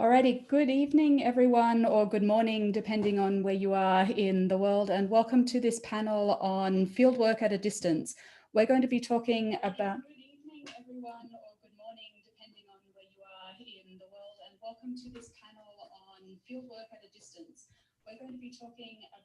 Alrighty, good evening, everyone, or good morning, depending on where you are in the world, and welcome to this panel on fieldwork at a distance. We're going to be talking about... Good evening, everyone, or good morning, depending on where you are in the world, and welcome to this panel on fieldwork at a distance. We're going to be talking about...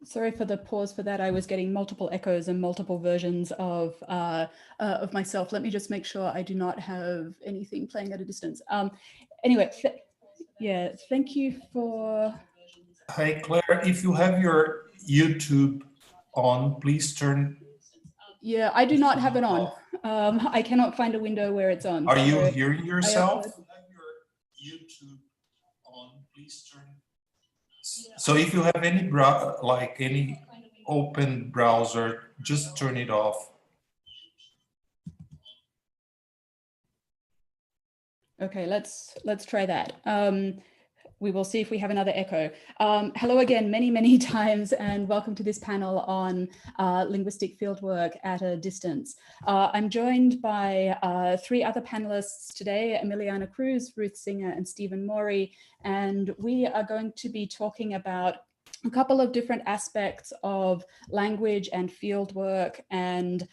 Sorry for the pause for that. I was getting multiple echoes and multiple versions of myself. Let me just make sure I do not have anything playing at a distance. Anyway, yeah, thank you for... Hi, Claire, if you have your YouTube on, please turn... Yeah, I do not have it on. I cannot find a window where it's on. Are you hearing yourself? YouTube on, please turn... So if you have any any open browser, just turn it off. Okay, let's try that. We will see if we have another echo. Hello again, many times, and welcome to this panel on linguistic fieldwork at a distance. I'm joined by three other panelists today, Emiliana Cruz, Ruth Singer, and Stephen Morey, and we are going to be talking about a couple of different aspects of language and fieldwork and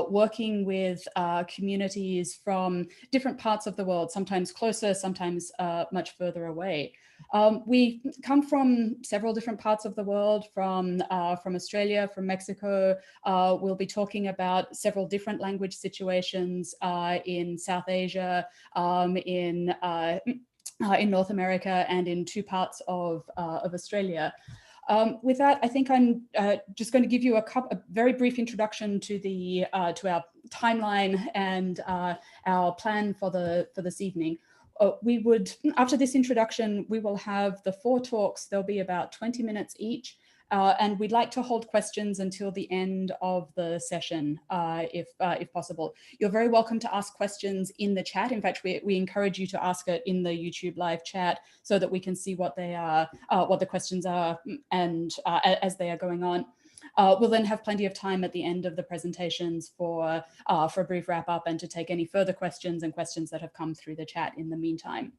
working with communities from different parts of the world, sometimes closer, sometimes much further away. We come from several different parts of the world, from Australia, from Mexico. We'll be talking about several different language situations in South Asia, in North America, and in two parts of Australia. With that, I think I'm just going to give you a very brief introduction to our timeline and our plan for this evening. After this introduction, we will have the 4 talks. There'll be about 20 minutes each. And we'd like to hold questions until the end of the session, if possible. You're very welcome to ask questions in the chat. In fact, we encourage you to ask it in the YouTube live chat so that we can see what they are, what the questions are, and as they are going on. We'll then have plenty of time at the end of the presentations for a brief wrap up and to take any further questions and questions that have come through the chat in the meantime.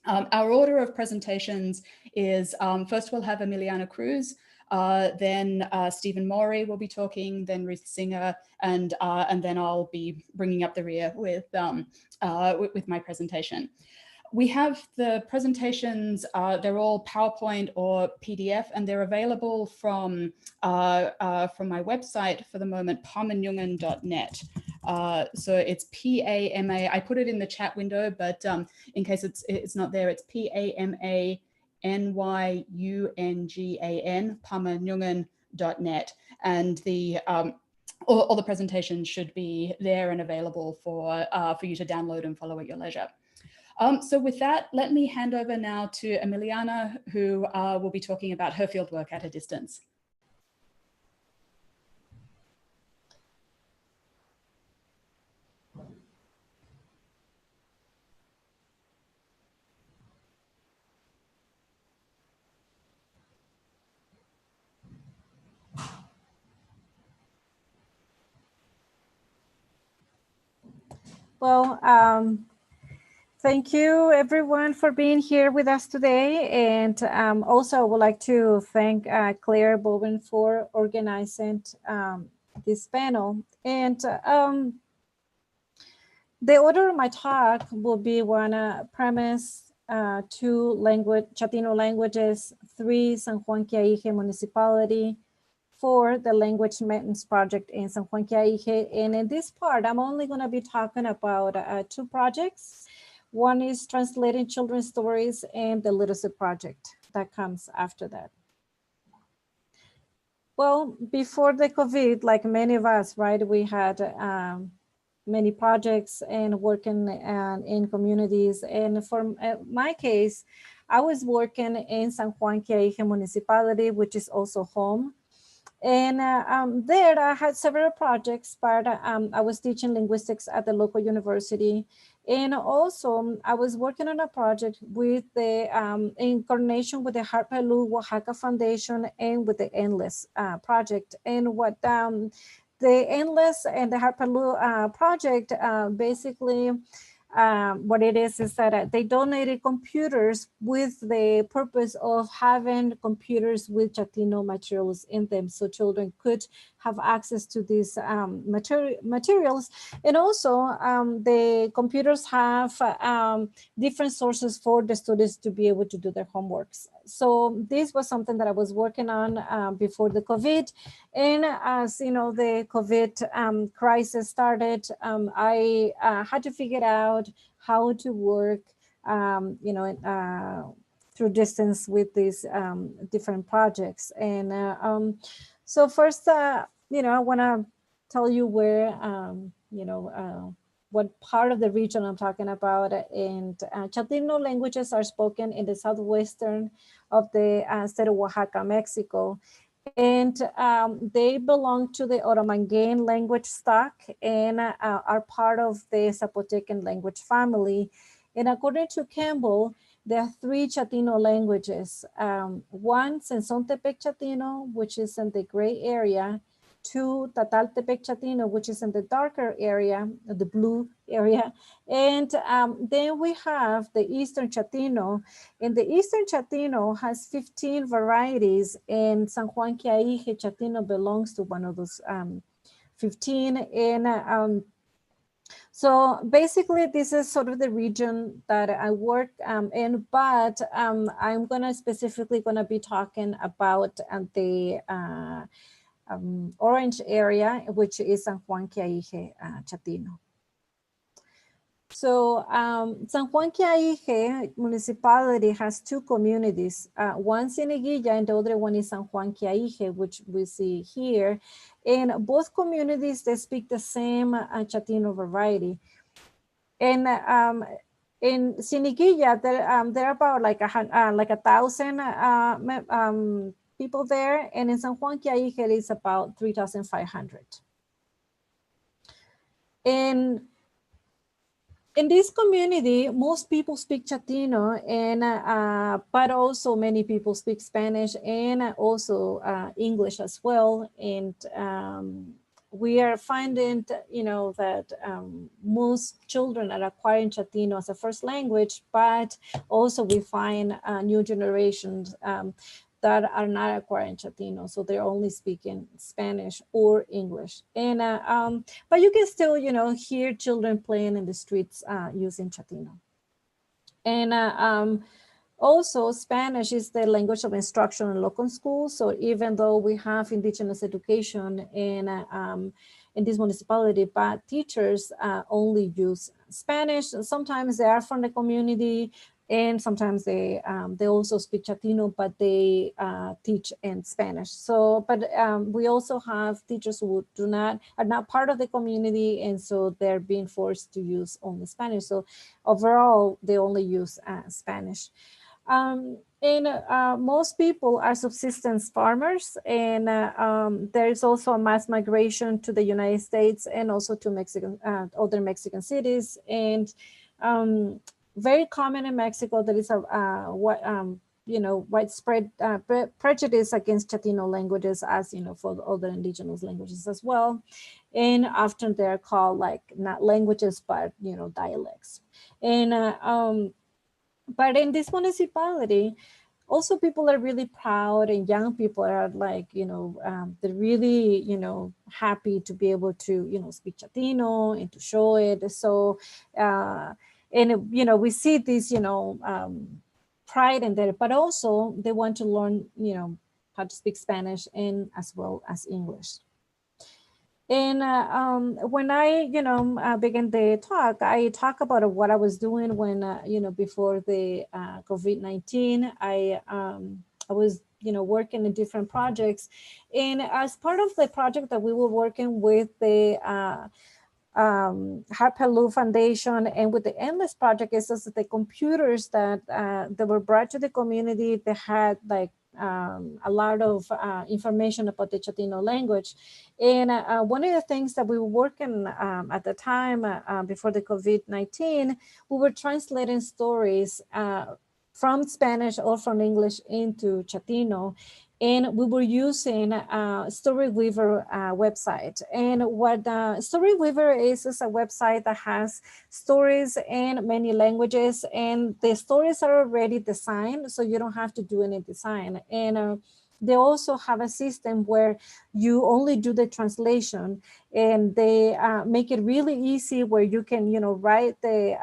Our order of presentations is first we'll have Emiliana Cruz, then Stephen Morey will be talking, then Ruth Singer, and then I'll be bringing up the rear with my presentation. We have the presentations, they're all PowerPoint or PDF, and they're available from my website for the moment, pamanyungan.net. So it's P-A-M-A, I put it in the chat window, but in case it's not there, it's P-A-M-A-N-Y-U-N-G-A-N, pamanyungan.net. And all the presentations should be there and available for you to download and follow at your leisure. So with that, let me hand over now to Emiliana, who will be talking about her fieldwork at a distance. Well, thank you everyone for being here with us today. And also I would like to thank Claire Bowern for organizing this panel. And the order of my talk will be one premise, 2 Chatino languages, 3 San Juan Quiaije municipality, 4 the language maintenance project in San Juan Quiaije. And in this part, I'm only going to be talking about 2 projects. One is translating children's stories, and the literacy project that comes after that. Well, before the COVID, like many of us, right, we had many projects and working in communities. And for my case, I was working in San Juan Quiaije municipality, which is also home. And there I had several projects, but I was teaching linguistics at the local university. And also I was working on a project with the, in coordination with the Harpelu Oaxaca Foundation and with the Endless project. And what the Endless and the Harpelu project basically, what it is that they donated computers with the purpose of having computers with Chatino materials in them, so children could have access to these materials. And also the computers have different sources for the students to be able to do their homeworks. So this was something that I was working on before the COVID. And as you know, the COVID crisis started, I had to figure out how to work, you know, through distance with these different projects. And so first, you know, I want to tell you where, you know, what part of the region I'm talking about. And Chatino languages are spoken in the southwestern of the state of Oaxaca, Mexico. And they belong to the Oromanguean language stock and are part of the Zapotecan language family. And according to Campbell, there are 3 Chatino languages. One, Sensontepec Chatino, which is in the gray area. 2, Tataltepec Chatino, which is in the darker area, the blue area. And then we have the Eastern Chatino. And the Eastern Chatino has 15 varieties, and San Juan Quiaije Chatino belongs to one of those 15. And so basically, this is sort of the region that I work in, but I'm gonna specifically be talking about the orange area, which is San Juan Quiaije Chatino. So San Juan Quiaije municipality has 2 communities. One Cineguilla and the other one is San Juan Quiaije, which we see here. And both communities, they speak the same Chatino variety. And in Cineguilla, there are about like 1,000 people there. And in San Juan Quiaije, it is about 3,500. And in this community, most people speak Chatino, and but also many people speak Spanish and also English as well. And we are finding, you know, that most children are acquiring Chatino as a first language, but also we find new generations that are not acquiring Chatino, so they're only speaking Spanish or English. And but you can still, you know, hear children playing in the streets using Chatino. And also, Spanish is the language of instruction in local schools. So even though we have indigenous education in this municipality, but teachers only use Spanish. Sometimes they are from the community, and sometimes they also speak Chatino, but they teach in Spanish. So, but we also have teachers who are not part of the community, and so they're being forced to use only Spanish. So overall, they only use Spanish. And most people are subsistence farmers, and there's also a mass migration to the United States and also to Mexican, other Mexican cities. And very common in Mexico, there is you know, widespread prejudice against Chatino languages, as you know, for other indigenous languages as well. And often they're called like not languages, but you know, dialects. And but in this municipality, also people are really proud, and young people are like, you know, they're really, you know, happy to be able to, you know, speak Chatino and to show it. So, and, you know, we see this, you know, pride in there, but also they want to learn, you know, how to speak Spanish and as well as English. And when I, you know, began the talk, I talk about what I was doing when, you know, before the COVID-19, I was, you know, working in different projects. And as part of the project that we were working with the Harpelu Foundation and with the Endless Project, is that the computers that were brought to the community, they had like a lot of information about the Chatino language. And one of the things that we were working at the time before the COVID-19, we were translating stories from Spanish or from English into Chatino. And we were using Storyweaver website. And what Storyweaver is a website that has stories in many languages, and the stories are already designed, so you don't have to do any design. And they also have a system where you only do the translation, and they make it really easy where you can, write the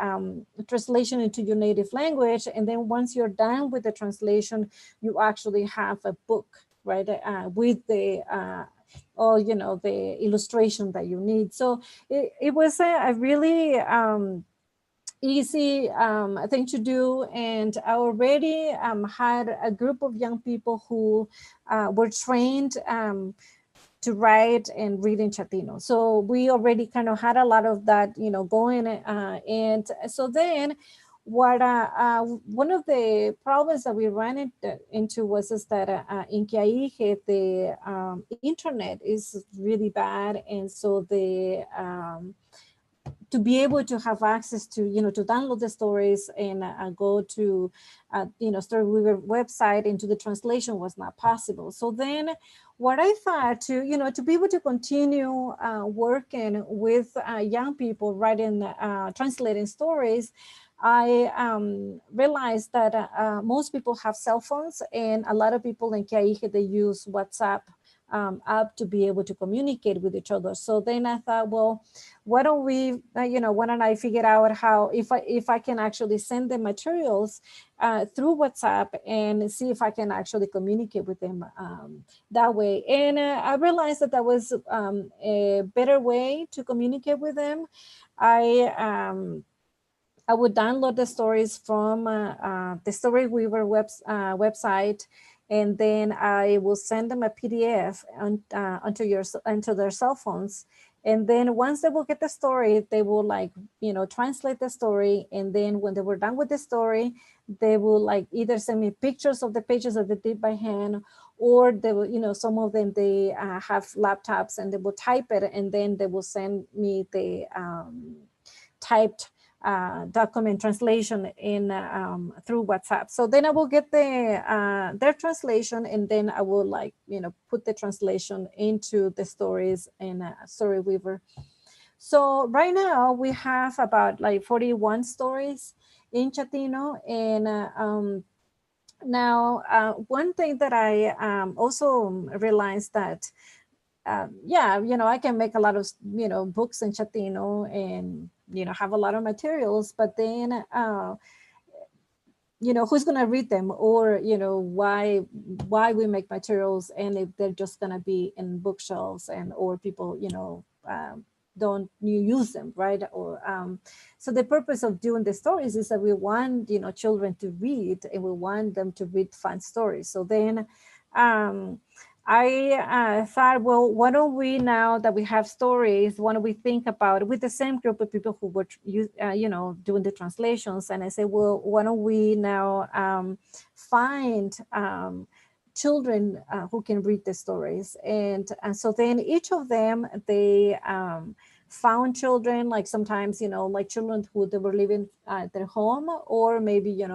translation into your native language. And then once you're done with the translation, you actually have a book, right? With the, all, the illustration that you need. So it was a really, easy thing to do. And I already had a group of young people who were trained to write and read in Chatino. So we already kind of had a lot of that, going. And so then what one of the problems that we ran into was that in CIESAS, the internet is really bad. And so the to be able to have access to, to download the stories and go to, Storyweaver website into the translation was not possible. So then what I thought to be able to continue working with young people writing, translating stories, I realized that most people have cell phones, and a lot of people in CIESAS, they use WhatsApp app to be able to communicate with each other. So then I thought, well, why don't we, why don't I figure out how, if I can actually send the materials through WhatsApp and see if I can actually communicate with them that way. And I realized that that was a better way to communicate with them. I would download the stories from the Storyweaver website, and then I will send them a PDF onto their cell phones. And then once they will get the story, they will translate the story. And then when they were done with the story, they will either send me pictures of the pages that they did by hand, or they will, some of them, they have laptops and they will type it, and then they will send me the typed document translation in through WhatsApp. So then I will get their translation, and then I will put the translation into the stories in Storyweaver. So right now we have about 41 stories in Chatino. And now one thing that I also realized that I can make a lot of books in Chatino and have a lot of materials, but then who's going to read them, or why we make materials, and if they're just going to be in bookshelves, and or people don't use them, right? Or so the purpose of doing the stories is that we want children to read, and we want them to read fun stories. So then I thought, well, why don't we, now that we have stories, why don't we think about, with the same group of people who were doing the translations, and I said, well, why don't we now find children who can read the stories. And so then each of them, they found children, sometimes, children who they were living at their home, or maybe,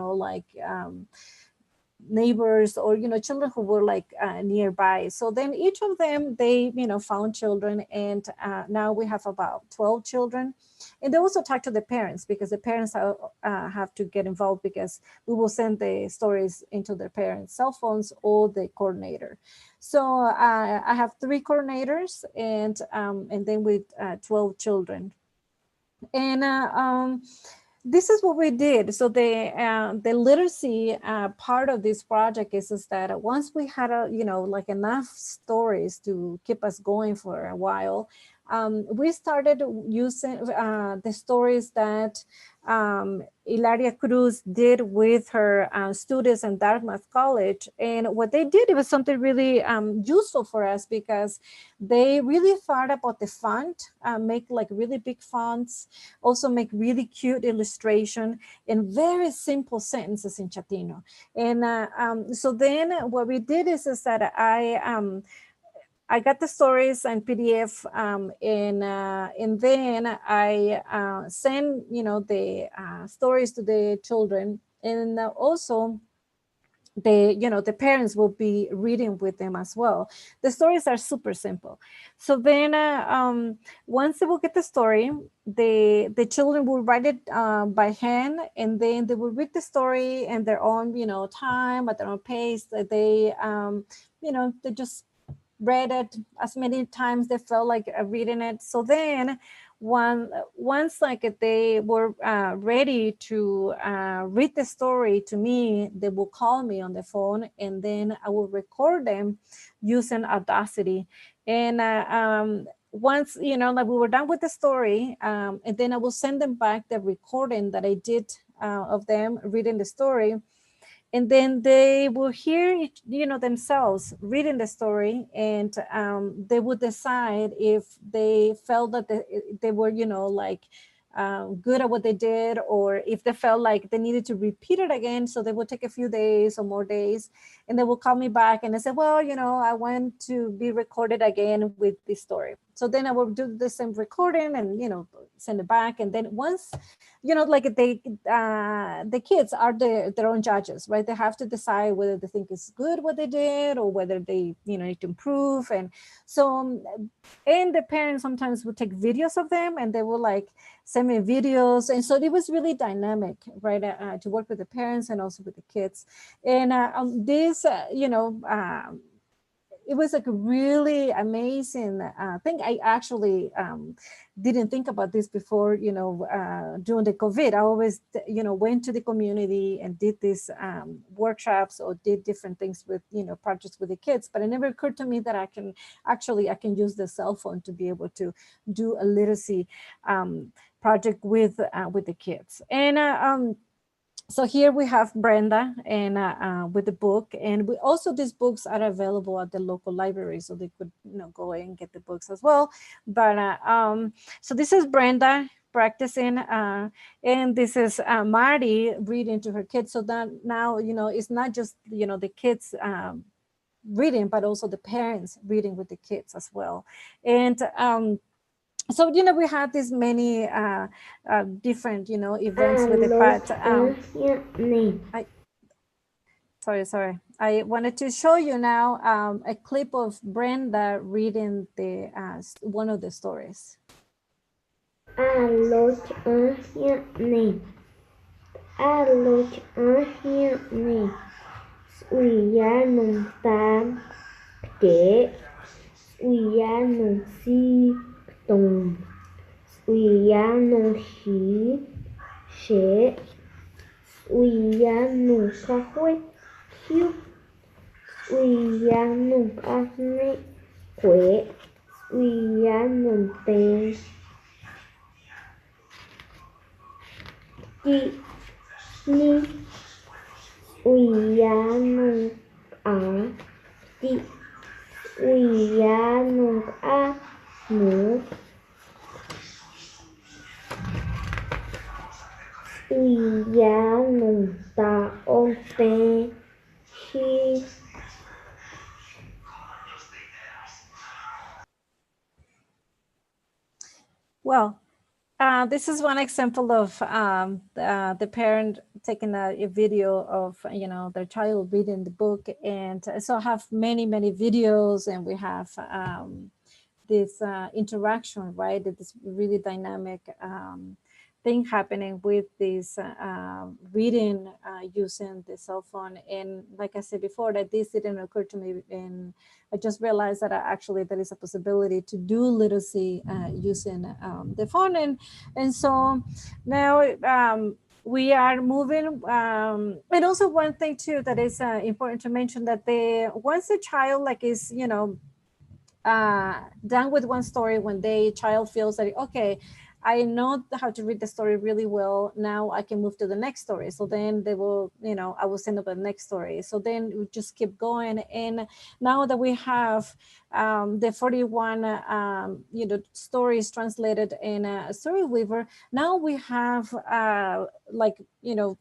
neighbors, or children who were nearby. So then each of them, they found children, and now we have about 12 children. And they also talk to the parents, because the parents have to get involved, because we will send the stories into their parents' cell phones, or the coordinator. So I have 3 coordinators, and then with 12 children. And this is what we did. So the literacy part of this project is that once we had enough stories to keep us going for a while, we started using the stories that Hilaria Cruz did with her students in Dartmouth College. And what they did, it was something really useful for us because they really thought about the font, make like really big fonts, also make really cute illustration and very simple sentences in Chatino. And so then what we did is that I got the stories and PDF, and then I send, you know, the stories to the children, and also the parents will be reading with them as well. The stories are super simple. So then once they will get the story, the children will write it by hand, and then they will read the story in their own, time, at their own pace. They, they just read it as many times they felt like reading it. So then once like they were ready to read the story to me, they will call me on the phone, and then I will record them using Audacity. And once, like we were done with the story, and then I will send them back the recording that I did of them reading the story. And then they will hear, themselves reading the story, and they would decide if they felt that they were, good at what they did, or if they felt like they needed to repeat it again. So they would take a few days or more days, and they will call me back and they say, well, I want to be recorded again with this story. So then I will do the same recording and, send it back. And then once, like the kids are their own judges, right? They have to decide whether they think it's good what they did, or whether they, need to improve. And so, and the parents sometimes would take videos of them, and they will like send me videos. And so it was really dynamic, right? To work with the parents and also with the kids. And this, it was like a really amazing thing. I actually didn't think about this before, during the COVID. I always, went to the community and did these workshops or did different things with, projects with the kids. But it never occurred to me that I can use the cell phone to be able to do a literacy project with the kids. And so here we have Brenda and with the book, and we also, these books are available at the local library, so they could go in and get the books as well. But so this is Brenda practicing, and this is Marty reading to her kids. So that now it's not just the kids reading, but also the parents reading with the kids as well. And so we had these many different events with it, but sorry, I wanted to show you now a clip of Brenda reading the one of the stories. Tùng uy ya nung khí chế uy ya nung ca huế khiu uy ya nung ca nê quế uy ya nung tên chị ni uy ya nung á chị uy ya nung á nú uy ya nung ta ôn tê khi. Well, this is one example of the parent taking a video of their child reading the book, and so I have many videos, and we have this interaction, right? This really dynamic thing happening with this reading using the cell phone. And like I said before, that this didn't occur to me, and I just realized that actually there is a possibility to do literacy using the phone. And so now we are moving. And also one thing too that is important to mention, that once the child is done with one story when the child feels that, okay, I know how to read the story really well. Now I can move to the next story. So then they will, I will send up the next story. So then we just keep going. And now that we have the 41, stories translated in a story weaver, now we have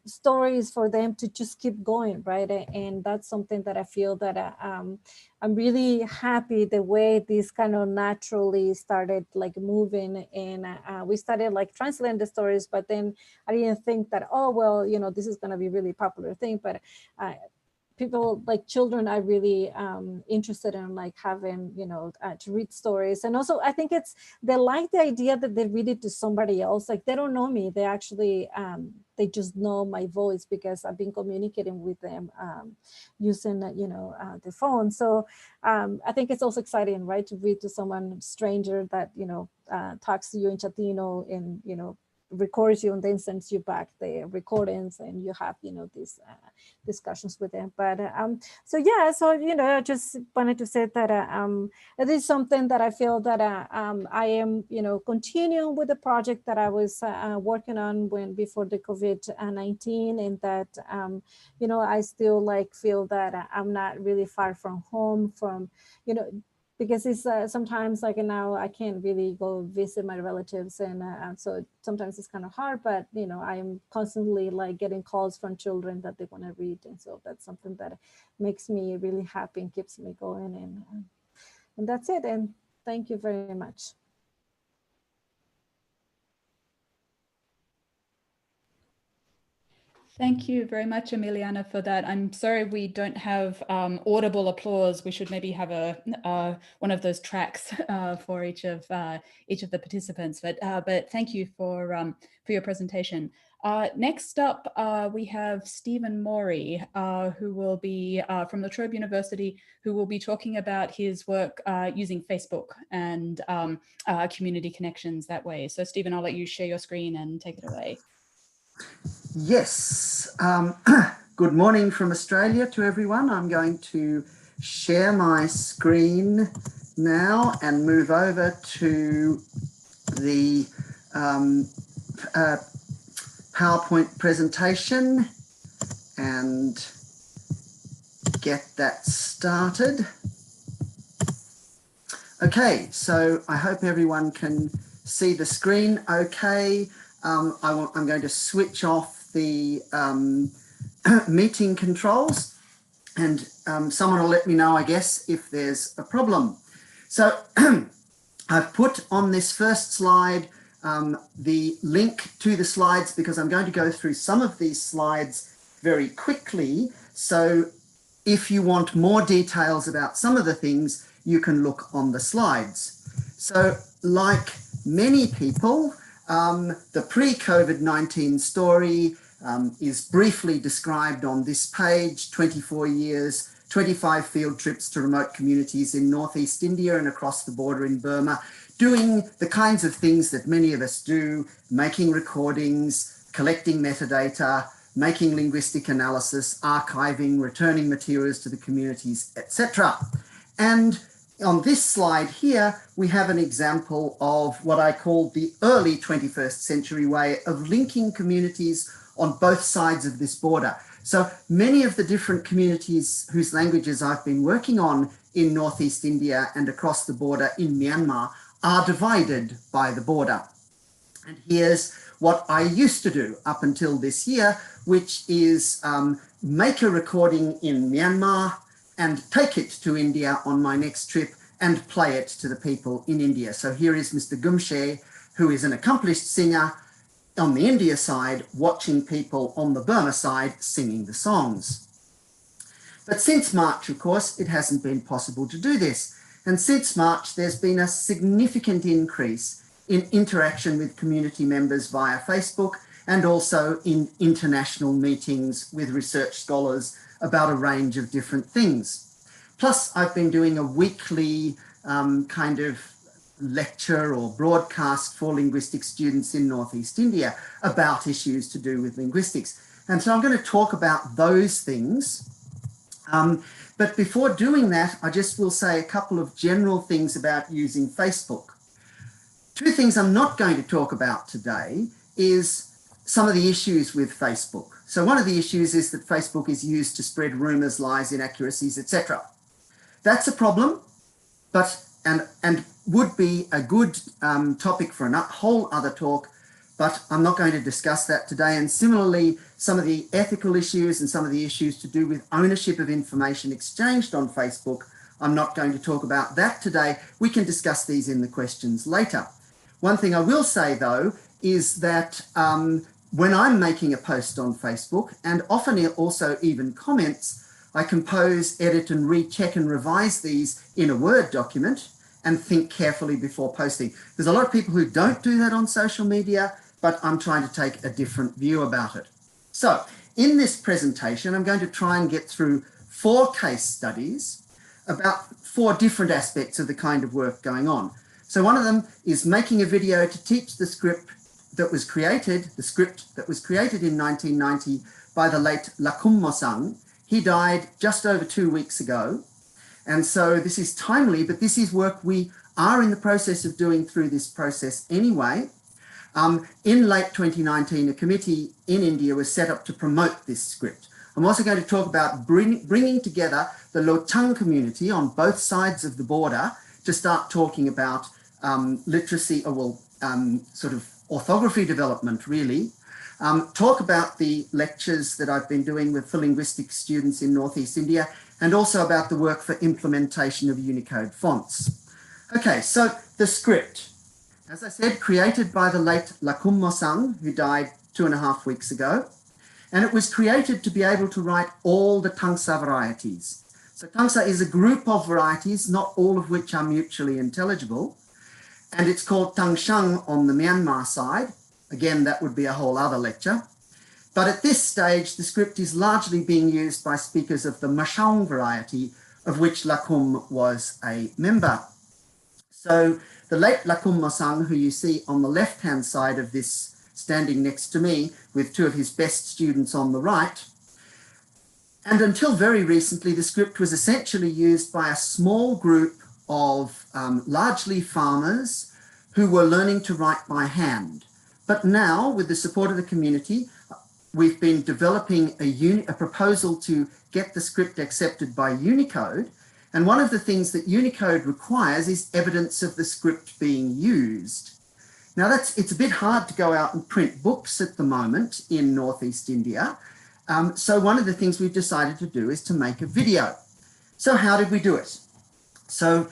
stories for them to just keep going, right? And that's something that I feel that I'm really happy the way this kind of naturally started like moving, and we started like translating the stories, but then I didn't think that, oh, well, this is going to be really popular thing, but people like children are really interested in like having, to read stories. And also I think they like the idea that they read it to somebody else. Like they don't know me. They actually, they just know my voice because I've been communicating with them using, the phone. So I think it's also exciting, right? To read to someone stranger that, talks to you in Chatino and, records you and then sends you back the recordings, and you have, these discussions with them. But I just wanted to say that it is something that I feel that I am, continuing with the project that I was working on before the COVID-19, and that I still like feel that I'm not really far from home, from because it's sometimes like now I can't really go visit my relatives, and so sometimes it's kind of hard, but I'm constantly like getting calls from children that they want to read, and so that's something that makes me really happy and keeps me going, and that's it. And thank you very much. Thank you very much, Emiliana, for that. I'm sorry we don't have audible applause. We should maybe have one of those tracks for each of the participants. But thank you for your presentation. Next up, we have Stephen Morey, who will be from the Trobe University, who will be talking about his work using Facebook and community connections that way. So Stephen, I'll let you share your screen and take it away. Yes, good morning from Australia to everyone. I'm going to share my screen now and move over to the PowerPoint presentation and get that started. Okay, so I hope everyone can see the screen okay. I'm going to switch off the meeting controls, and someone will let me know, I guess, if there's a problem. So I've put on this first slide the link to the slides, because I'm going to go through some of these slides very quickly. So if you want more details about some of the things, you can look on the slides. So like many people, the pre-COVID-19 story is briefly described on this page: 24 years, 25 field trips to remote communities in Northeast India and across the border in Burma, doing the kinds of things that many of us do: making recordings, collecting metadata, making linguistic analysis, archiving, returning materials to the communities, etc. And on this slide here, we have an example of what I call the early 21st century way of linking communities on both sides of this border. So many of the different communities whose languages I've been working on in Northeast India and across the border in Myanmar are divided by the border. And here's what I used to do up until this year, which is make a recording in Myanmar and take it to India on my next trip and play it to the people in India. So here is Mr. Gumshe, who is an accomplished singer on the India side, watching people on the Burma side singing the songs. But since March, of course, it hasn't been possible to do this. And since March, there's been a significant increase in interaction with community members via Facebook, and also in international meetings with research scholars about a range of different things. Plus, I've been doing a weekly kind of lecture or broadcast for linguistic students in Northeast India about issues to do with linguistics. And so I'm going to talk about those things But before doing that, I just will say a couple of general things about using Facebook. Two things I'm not going to talk about today is some of the issues with Facebook. So one of the issues is that Facebook is used to spread rumors, lies, inaccuracies, etc. That's a problem, but and would be a good topic for a whole other talk, but I'm not going to discuss that today. And similarly, some of the ethical issues and some of the issues to do with ownership of information exchanged on Facebook, I'm not going to talk about that today. We can discuss these in the questions later. One thing I will say, though, is that when I'm making a post on Facebook, and often also even comments, I compose, edit and recheck and revise these in a Word document and think carefully before posting. There's a lot of people who don't do that on social media, but I'm trying to take a different view about it. So in this presentation, I'm going to try and get through 4 case studies about 4 different aspects of the kind of work going on. So one of them is making a video to teach the script that was created, in 1990 by the late Lakum Mosang. He died just over 2 weeks ago. And so this is timely, but this is work we are in the process of doing through this process anyway. In late 2019, a committee in India was set up to promote this script. I'm also going to talk about bringing together the Lotang community on both sides of the border to start talking about literacy, sort of orthography development, really. Talk about the lectures that I've been doing for linguistic students in Northeast India, and also about the work for implementation of Unicode fonts. Okay, so the script, as I said, created by the late Lakum Mosang, who died 2.5 weeks ago, and it was created to be able to write all the Tangsa varieties. So Tangsa is a group of varieties, not all of which are mutually intelligible, and it's called Tangshang on the Myanmar side. Again, that would be a whole other lecture. But at this stage, the script is largely being used by speakers of the Mashang variety, of which Lakum was a member. So the late Lakum Mosang, who you see on the left-hand side of this, standing next to me with 2 of his best students on the right. And until very recently, the script was essentially used by a small group of largely farmers who were learning to write by hand. But now, with the support of the community, we've been developing a proposal to get the script accepted by Unicode. And one of the things that Unicode requires is evidence of the script being used. Now, it's a bit hard to go out and print books at the moment in Northeast India. So one of the things we've decided to do is to make a video. So how did we do it? So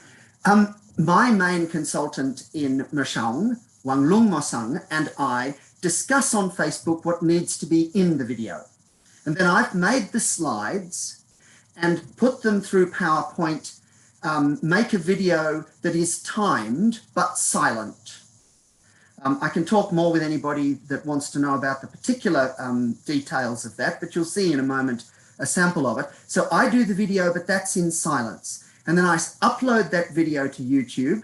my main consultant in Mashang, Wanglung Mosang, and I discuss on Facebook what needs to be in the video. And then I've made the slides and put them through PowerPoint, make a video that is timed but silent. I can talk more with anybody that wants to know about the particular details of that, but you'll see in a moment a sample of it. So I do the video, but that's in silence. And then I upload that video to YouTube,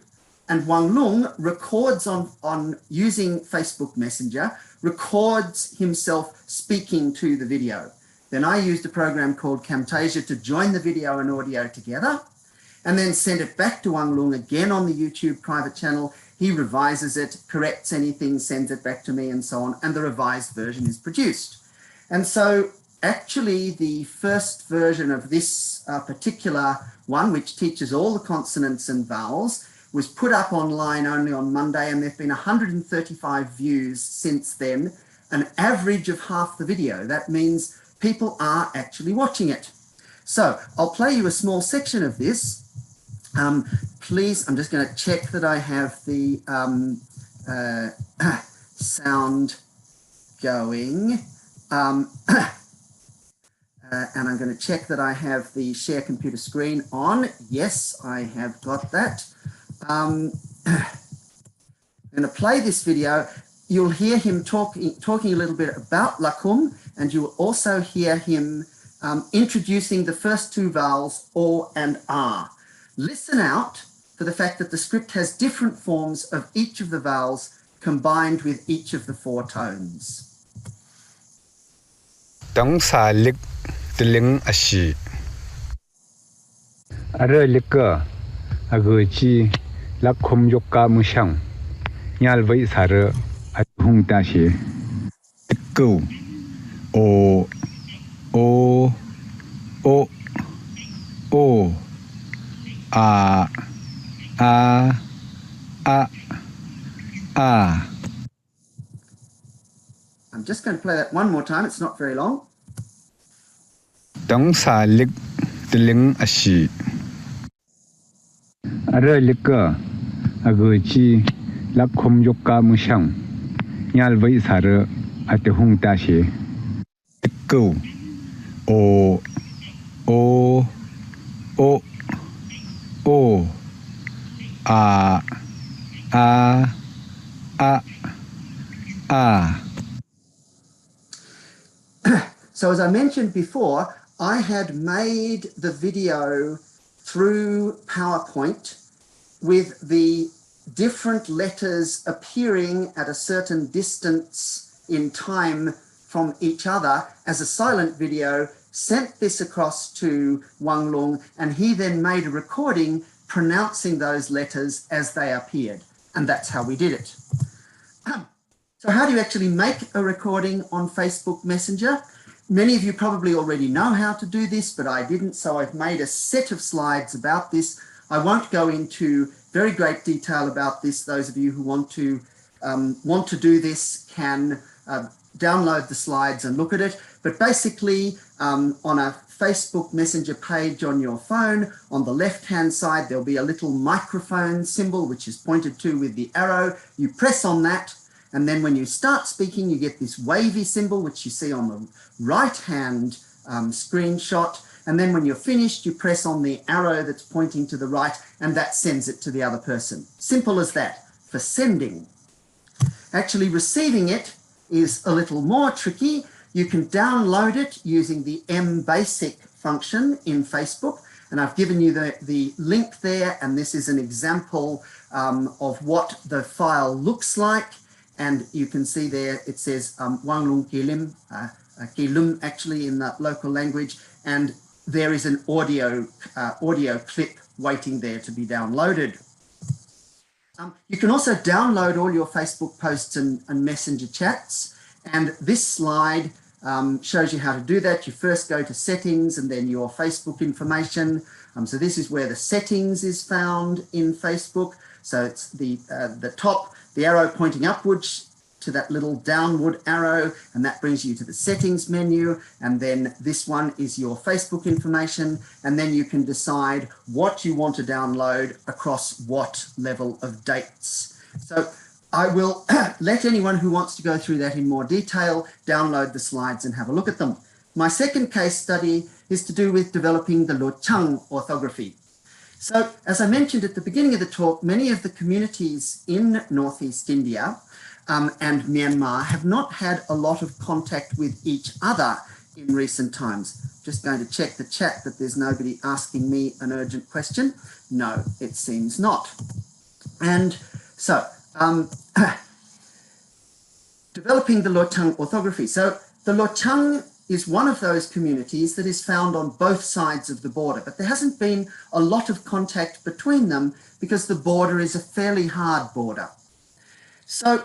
and Wang Lung records on using Facebook Messenger, records himself speaking to the video. Then I used a program called Camtasia to join the video and audio together, and then send it back to Wang Lung again on the YouTube private channel. He revises it, corrects anything, sends it back to me, and so on, and the revised version is produced. And so actually the first version of this particular one, which teaches all the consonants and vowels, was put up online only on Monday, and there have been 135 views since then, an average of half the video. That means people are actually watching it. So I'll play you a small section of this. Please, I'm just going to check that I have the sound going. And I'm going to check that I have the share computer screen on. Yes, I have got that. I'm going to play this video. You'll hear him talking a little bit about Lakum, and you will also hear him introducing the first 2 vowels, O and R. Listen out for the fact that the script has different forms of each of the vowels combined with each of the 4 tones. Tong sa lik tiling ashi Arelika Aguchi Lakum Yoka Mushang Yalvai Sara at Hungtashi. Go. O A I'm just going to play that one more time. It's not very long. Dong Salik Tiling Ashi Arelika Aguchi Lakum Yoka Mushang Yalvai Sara at Hungtashi. Go. O A So as I mentioned before, I had made the video through PowerPoint with the different letters appearing at a certain distance in time from each other as a silent video, sent this across to Wang Lung, and he then made a recording pronouncing those letters as they appeared. And that's how we did it. So how do you actually make a recording on Facebook Messenger? Many of you probably already know how to do this, but I didn't, so I've made a set of slides about this. I won't go into very great detail about this. Those of you who want to do this can download the slides and look at it. But basically, on a Facebook Messenger page on your phone, on the left-hand side, there'll be a little microphone symbol, which is pointed to with the arrow. You press on that, and then when you start speaking, you get this wavy symbol, which you see on the right-hand screenshot. And then when you're finished, you press on the arrow that's pointing to the right, and that sends it to the other person. Simple as that for sending. Actually receiving it is a little more tricky. You can download it using the mbasic function in Facebook. And I've given you the link there, and this is an example of what the file looks like. And you can see there, it says Wanglung Kilim, Kilum actually in the local language, and there is an audio clip waiting there to be downloaded. You can also download all your Facebook posts and Messenger chats, and this slide shows you how to do that. You first go to settings and then your Facebook information. So this is where the settings is found in Facebook. So it's the top, the arrow pointing upwards to that little downward arrow, and that brings you to the settings menu. And then this one is your Facebook information. And then you can decide what you want to download across what level of dates. So I will let anyone who wants to go through that in more detail download the slides and have a look at them. My second case study is to do with developing the Lochang orthography. So as I mentioned at the beginning of the talk, many of the communities in Northeast India and Myanmar have not had a lot of contact with each other in recent times. Just going to check the chat that there's nobody asking me an urgent question. No, it seems not. And so developing the Lochang orthography. So the Lochang is one of those communities that is found on both sides of the border, but there hasn't been a lot of contact between them because the border is a fairly hard border. So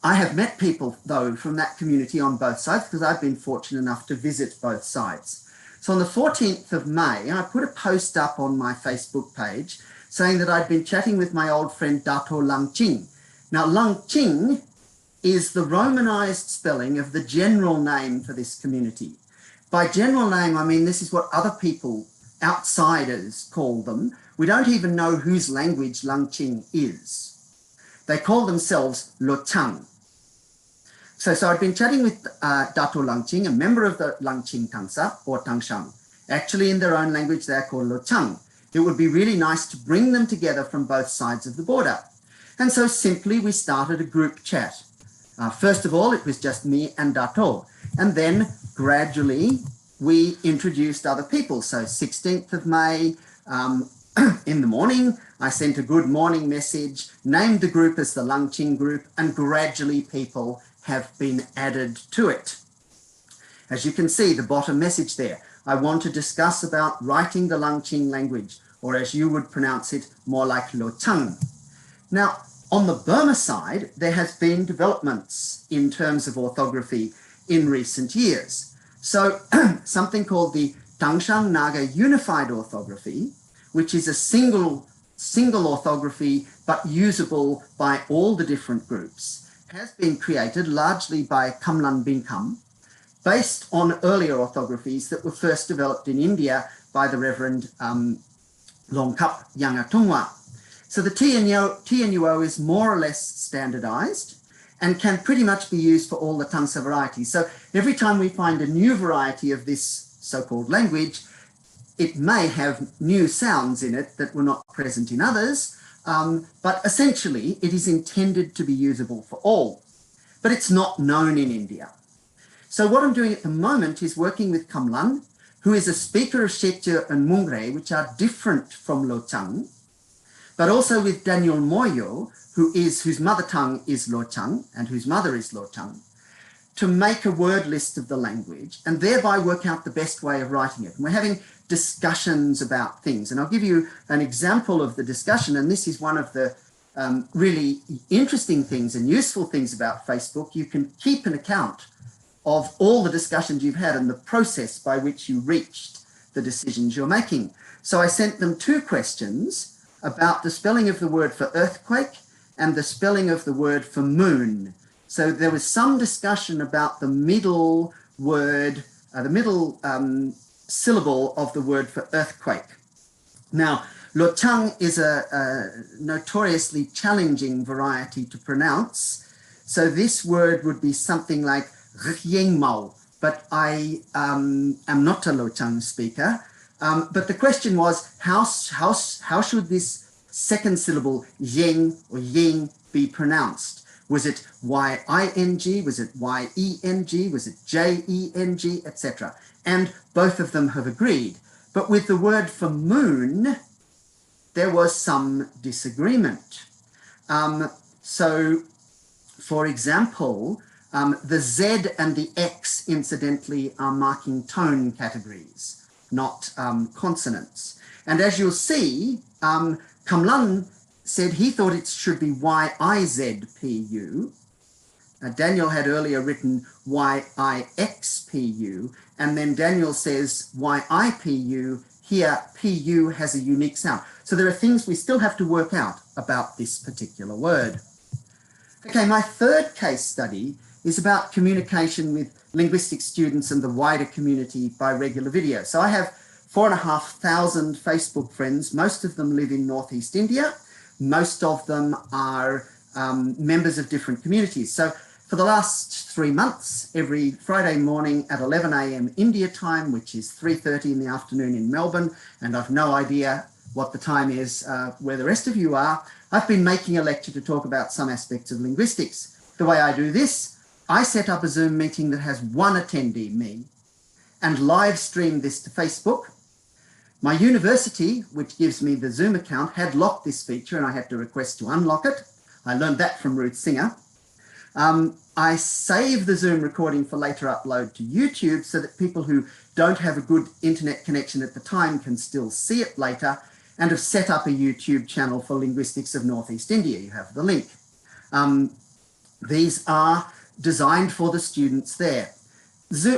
I have met people, though, from that community on both sides because I've been fortunate enough to visit both sides. So on the 14th of May, I put a post up on my Facebook page saying that I'd been chatting with my old friend Dato Langching. Now, Langching is the Romanized spelling of the general name for this community. By general name, I mean this is what other people, outsiders, call them. We don't even know whose language Langching is. They call themselves Lochang. So I'd been chatting with Dato Langching, a member of the Langching Tangsa or Tangshang. Actually, in their own language, they're called Lochang. It would be really nice to bring them together from both sides of the border. And so simply we started a group chat. First of all, it was just me and Dato. And then gradually we introduced other people. So 16th of May, in the morning, I sent a good morning message, named the group as the Langching group, and gradually people have been added to it. As you can see, the bottom message there, I want to discuss about writing the Langching language, or as you would pronounce it, more like Lochang. Now, on the Burma side, there has been developments in terms of orthography in recent years. So something called the Tangshan Naga Unified Orthography, which is a single orthography but usable by all the different groups, has been created largely by Kamlan Binkam, based on earlier orthographies that were first developed in India by the Reverend Longkap Yangatungwa. So the TNUO is more or less standardized and can pretty much be used for all the Tangsa varieties. So every time we find a new variety of this so-called language, it may have new sounds in it that were not present in others, but essentially it is intended to be usable for all. But it's not known in India. So what I'm doing at the moment is working with Kamlan, who is a speaker of Shekye and Mungre, which are different from Lochang, but also with Daniel Moyo, whose mother tongue is Lochang and whose mother is Lochang, to make a word list of the language and thereby work out the best way of writing it. And we're having discussions about things. And I'll give you an example of the discussion. And this is one of the really interesting things and useful things about Facebook. You can keep an account of all the discussions you've had and the process by which you reached the decisions you're making. So I sent them 2 questions about the spelling of the word for earthquake and the spelling of the word for moon. So there was some discussion about the middle word, the middle syllable of the word for earthquake. Now, Lochang is a notoriously challenging variety to pronounce. So this word would be something like Rhyengmao, but I am not a Lochang speaker. But the question was, how should this second syllable, yeng or ying, be pronounced? Was it Y-I-N-G? Was it Y-E-N-G? Was it J-E-N-G, etc.? And both of them have agreed. But with the word for moon, there was some disagreement. So, for example, the Z and the X, incidentally, are marking tone categories, not consonants. And as you'll see, Kamlan said he thought it should be Y-I-Z-P-U. Daniel had earlier written Y-I-X-P-U, and then Daniel says Y-I-P-U. Here, P-U has a unique sound. So there are things we still have to work out about this particular word. Okay, my third case study is about communication with linguistic students and the wider community by regular video. So I have 4,500 Facebook friends. Most of them live in Northeast India. Most of them are members of different communities. So for the last 3 months, every Friday morning at 11 a.m. India time, which is 3:30 in the afternoon in Melbourne, and I've no idea what the time is where the rest of you are, I've been making a lecture to talk about some aspects of linguistics. The way I do this, I set up a Zoom meeting that has one attendee, me, and live stream this to Facebook. My university, which gives me the Zoom account, had locked this feature and I had to request to unlock it. I learned that from Ruth Singer. I save the Zoom recording for later upload to YouTube so that people who don't have a good internet connection at the time can still see it later, and have set up a YouTube channel for Linguistics of Northeast India. You have the link. These are designed for the students there.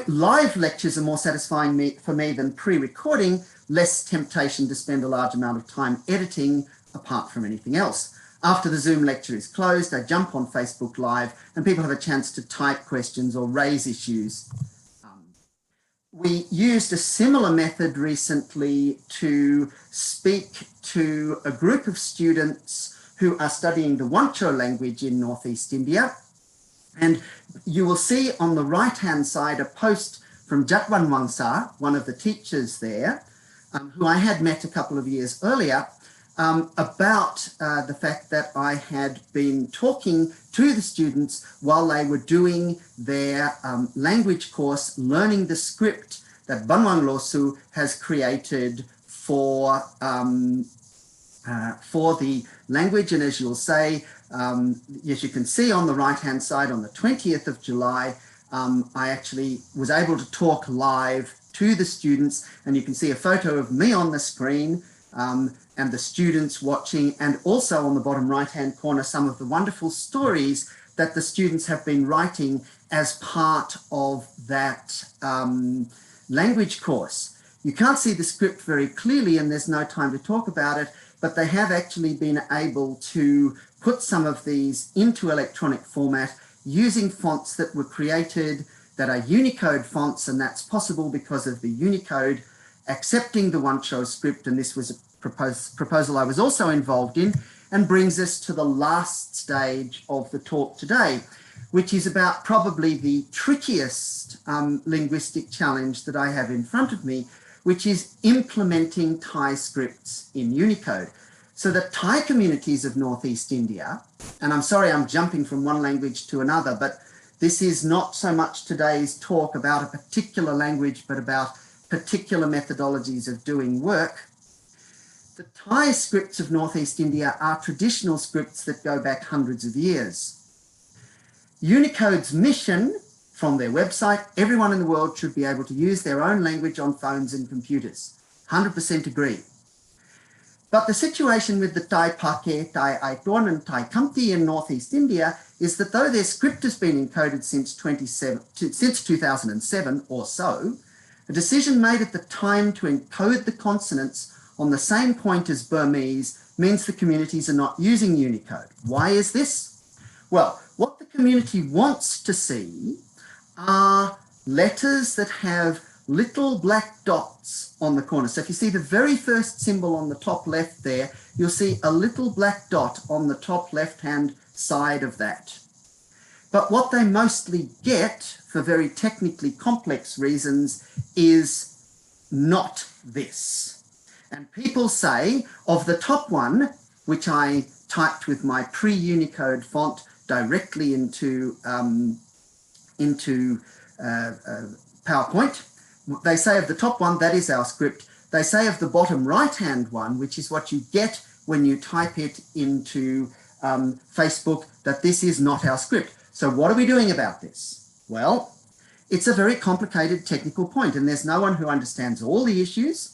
Live lectures are more satisfying for me than pre-recording, less temptation to spend a large amount of time editing apart from anything else. After the Zoom lecture is closed, I jump on Facebook Live and people have a chance to type questions or raise issues. We used a similar method recently to speak to a group of students who are studying the Wancho language in Northeast India. And you will see on the right-hand side a post from Jatwan Wangsa, one of the teachers there, who I had met a couple of years earlier, about the fact that I had been talking to the students while they were doing their language course, learning the script that Banwang Losu has created for the language. And as you'll say, as you can see on the right-hand side, on the 20th of July, I actually was able to talk live to the students, and you can see a photo of me on the screen and the students watching, and also on the bottom right-hand corner, some of the wonderful stories that the students have been writing as part of that language course. You can't see the script very clearly and there's no time to talk about it, but they have actually been able to put some of these into electronic format using fonts that were created that are Unicode fonts, and that's possible because of the Unicode accepting the Wancho script, and this was a proposal I was also involved in, and brings us to the last stage of the talk today, which is about probably the trickiest linguistic challenge that I have in front of me, which is implementing Thai scripts in Unicode. So the Thai communities of Northeast India, and I'm sorry I'm jumping from one language to another, but this is not so much today's talk about a particular language, but about particular methodologies of doing work. The Thai scripts of Northeast India are traditional scripts that go back hundreds of years. Unicode's mission from their website, everyone in the world should be able to use their own language on phones and computers. 100% agree. But the situation with the Thai Pake, Thai Aiton and Thai Kamti in Northeast India is that though their script has been encoded since 2007 or so, a decision made at the time to encode the consonants on the same point as Burmese means the communities are not using Unicode. Why is this? Well, what the community wants to see are letters that have little black dots on the corner. So if you see the very first symbol on the top left there, you'll see a little black dot on the top left-hand side of that. But what they mostly get, for very technically complex reasons, is not this. And people say, of the top one, which I typed with my pre-Unicode font directly into PowerPoint, they say of the top one, that is our script. They say of the bottom right-hand one, which is what you get when you type it into Facebook, that this is not our script. So what are we doing about this? Well, it's a very complicated technical point, and there's no one who understands all the issues.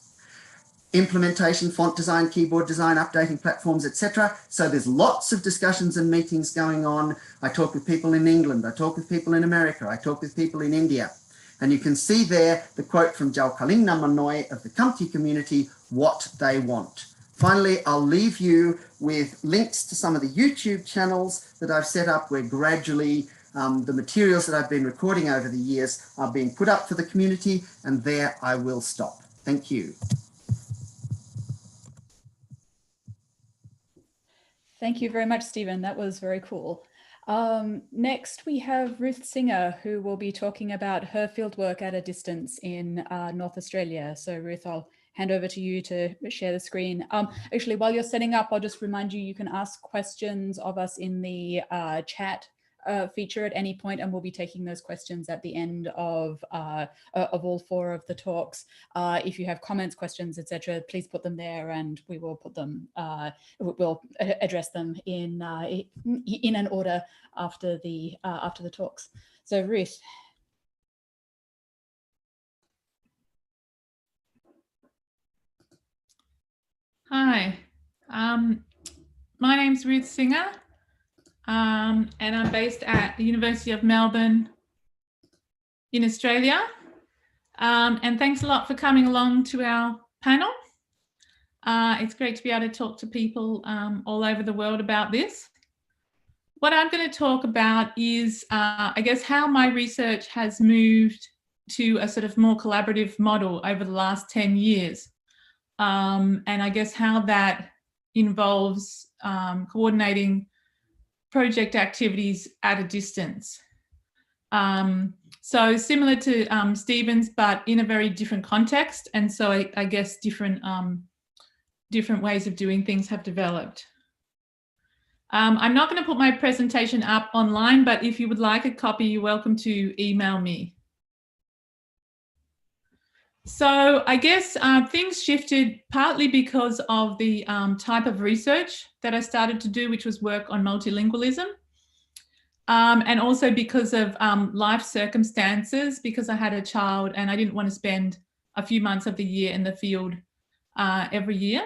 Implementation, font design, keyboard design, updating platforms, etc. So there's lots of discussions and meetings going on. I talk with people in England, I talk with people in America, I talk with people in India. And you can see there the quote from Jalkalingna Manoy of the Kamti community, what they want. Finally, I'll leave you with links to some of the YouTube channels that I've set up where gradually the materials that I've been recording over the years are being put up for the community, and there I will stop. Thank you. Thank you very much, Stephen. That was very cool. Next, we have Ruth Singer, who will be talking about her fieldwork at a distance in North Australia. So Ruth, I'll hand over to you to share the screen. Actually, while you're setting up, I'll just remind you, you can ask questions of us in the chat feature at any point, and we'll be taking those questions at the end of all four of the talks. If you have comments, questions, etc., please put them there, and we will put them. We'll address them in an order after the talks. So Ruth. Hi, my name's Ruth Singer. And I'm based at the University of Melbourne in Australia. And thanks a lot for coming along to our panel. It's great to be able to talk to people all over the world about this. What I'm going to talk about is, I guess, how my research has moved to a sort of more collaborative model over the last 10 years. And I guess how that involves coordinating project activities at a distance. So similar to Stephen's, but in a very different context. And so I guess different ways of doing things have developed. I'm not going to put my presentation up online, but if you would like a copy, you're welcome to email me. So I guess things shifted partly because of the type of research that I started to do, which was work on multilingualism, and also because of life circumstances, because I had a child and I didn't want to spend a few months of the year in the field every year.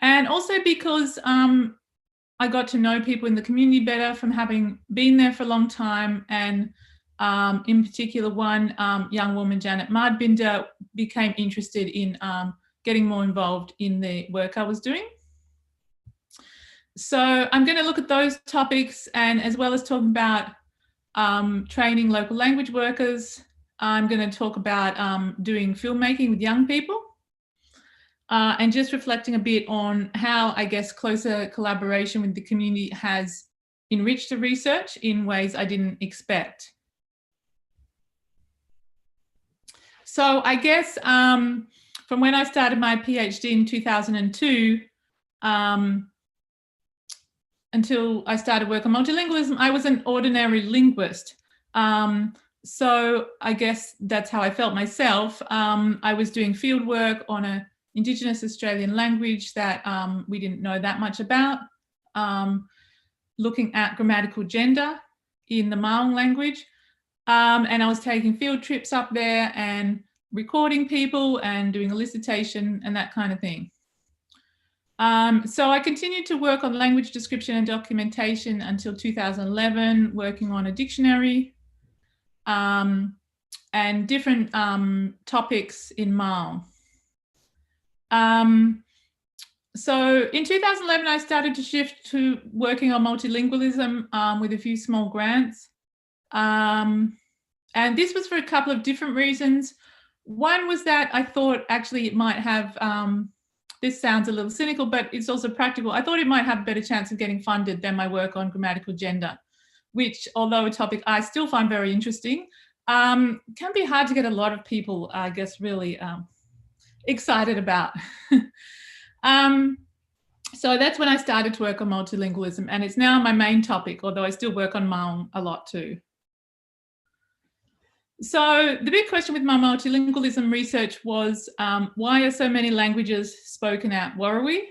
And also because I got to know people in the community better from having been there for a long time. And in particular, one young woman, Janet Mardbinder, became interested in getting more involved in the work I was doing. So I'm going to look at those topics, and as well as talking about training local language workers, I'm going to talk about doing filmmaking with young people. And just reflecting a bit on how, I guess, closer collaboration with the community has enriched the research in ways I didn't expect. So I guess from when I started my PhD in 2002 until I started work on multilingualism, I was an ordinary linguist. So I guess that's how I felt myself. I was doing field work on an indigenous Australian language that we didn't know that much about, looking at grammatical gender in the Maung language. And I was taking field trips up there and recording people and doing elicitation and that kind of thing. So I continued to work on language description and documentation until 2011, working on a dictionary and different topics in Maung. So in 2011, I started to shift to working on multilingualism with a few small grants. And this was for a couple of different reasons. One was that I thought actually it might have, this sounds a little cynical, but it's also practical. I thought it might have a better chance of getting funded than my work on grammatical gender, which, although a topic I still find very interesting, can be hard to get a lot of people, I guess, really excited about. So that's when I started to work on multilingualism, and it's now my main topic, although I still work on Maung a lot too. So the big question with my multilingualism research was, why are so many languages spoken at Warrawee?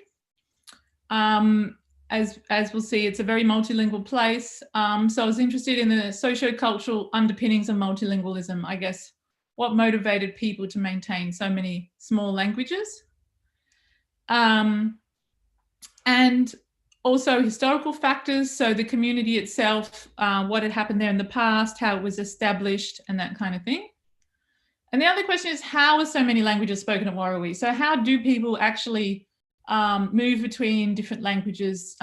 As we'll see, it's a very multilingual place. So I was interested in the socio-cultural underpinnings of multilingualism, I guess, what motivated people to maintain so many small languages. And also historical factors, so the community itself, what had happened there in the past, how it was established, and that kind of thing. And the other question is, how are so many languages spoken at Warrawee? So how do people actually move between different languages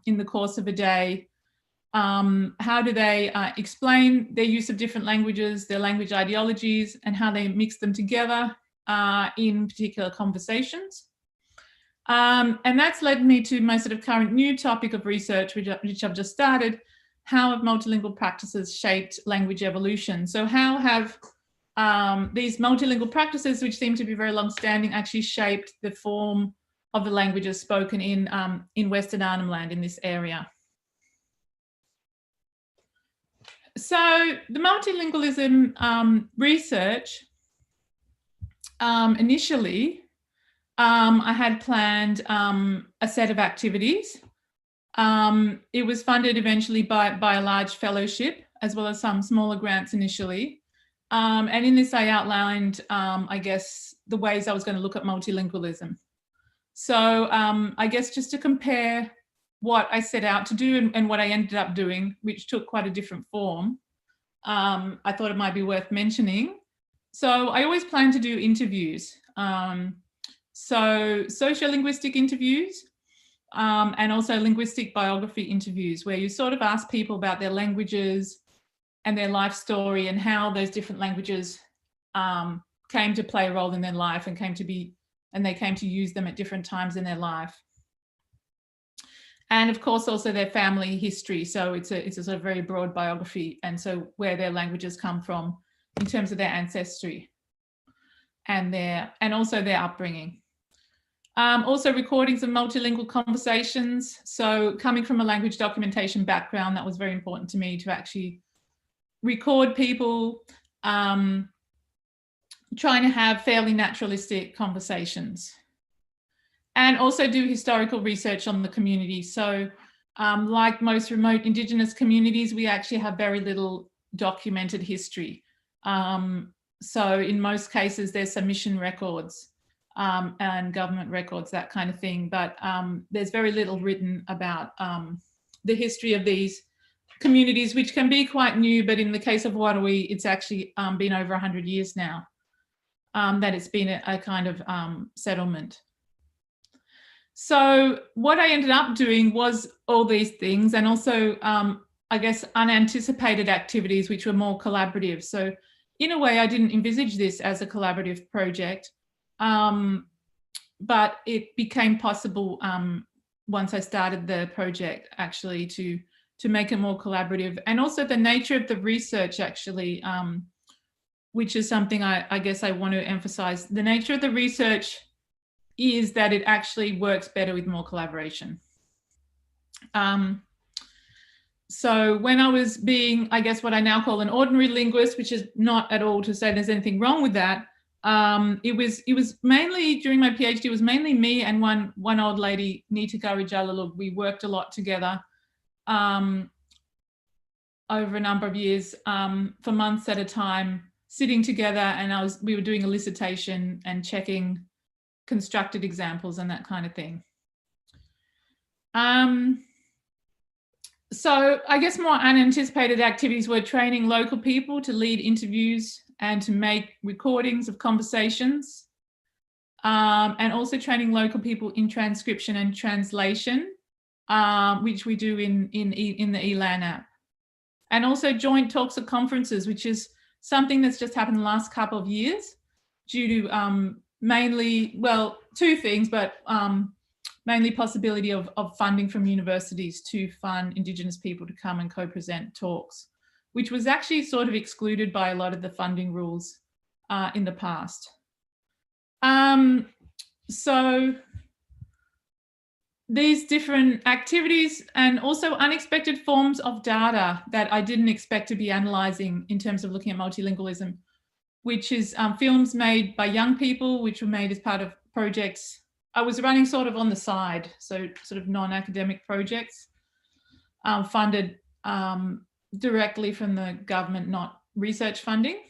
in the course of a day? How do they explain their use of different languages, their language ideologies, and how they mix them together in particular conversations? And that's led me to my sort of current new topic of research, which I've just started. How have multilingual practices shaped language evolution? So how have these multilingual practices, which seem to be very long-standing, actually shaped the form of the languages spoken in Western Arnhem Land, in this area? So the multilingualism research, initially, I had planned a set of activities. It was funded eventually by a large fellowship, as well as some smaller grants initially. And in this, I outlined, I guess, the ways I was going to look at multilingualism. So I guess just to compare what I set out to do and what I ended up doing, which took quite a different form, I thought it might be worth mentioning. So I always plan to do interviews. So sociolinguistic interviews and also linguistic biography interviews, where you sort of ask people about their languages and their life story and how those different languages came to play a role in their life and they came to use them at different times in their life. And of course, also their family history. So it's a sort of very broad biography, and so where their languages come from in terms of their ancestry and also their upbringing. Also recordings of multilingual conversations. So coming from a language documentation background, that was very important to me to actually record people trying to have fairly naturalistic conversations. And also do historical research on the community. So like most remote Indigenous communities, we actually have very little documented history. So in most cases, there's submission records and government records, that kind of thing. But there's very little written about the history of these communities, which can be quite new. But in the case of Warui, it's actually been over 100 years now that it's been a kind of settlement. So what I ended up doing was all these things, and also, I guess, unanticipated activities, which were more collaborative. So in a way, I didn't envisage this as a collaborative project, but it became possible once I started the project, actually, to make it more collaborative. And also the nature of the research, actually, which is something I guess I want to emphasize. The nature of the research is that it actually works better with more collaboration. So when I was being, I guess, what I now call an ordinary linguist, which is not at all to say there's anything wrong with that, it was mainly, during my PhD, it was mainly me and one old lady, Nita Garijalalug. We worked a lot together over a number of years, for months at a time, sitting together, and we were doing elicitation and checking constructed examples and that kind of thing. So I guess more unanticipated activities were training local people to lead interviews and to make recordings of conversations, and also training local people in transcription and translation, which we do in the ELAN app. And also joint talks at conferences, which is something that's just happened the last couple of years due to mainly, well, two things, but mainly possibility of funding from universities to fund Indigenous people to come and co-present talks, which was actually sort of excluded by a lot of the funding rules in the past. So these different activities and also unexpected forms of data that I didn't expect to be analysing in terms of looking at multilingualism, which is films made by young people, which were made as part of projects I was running sort of on the side, so sort of non-academic projects funded directly from the government, not research funding.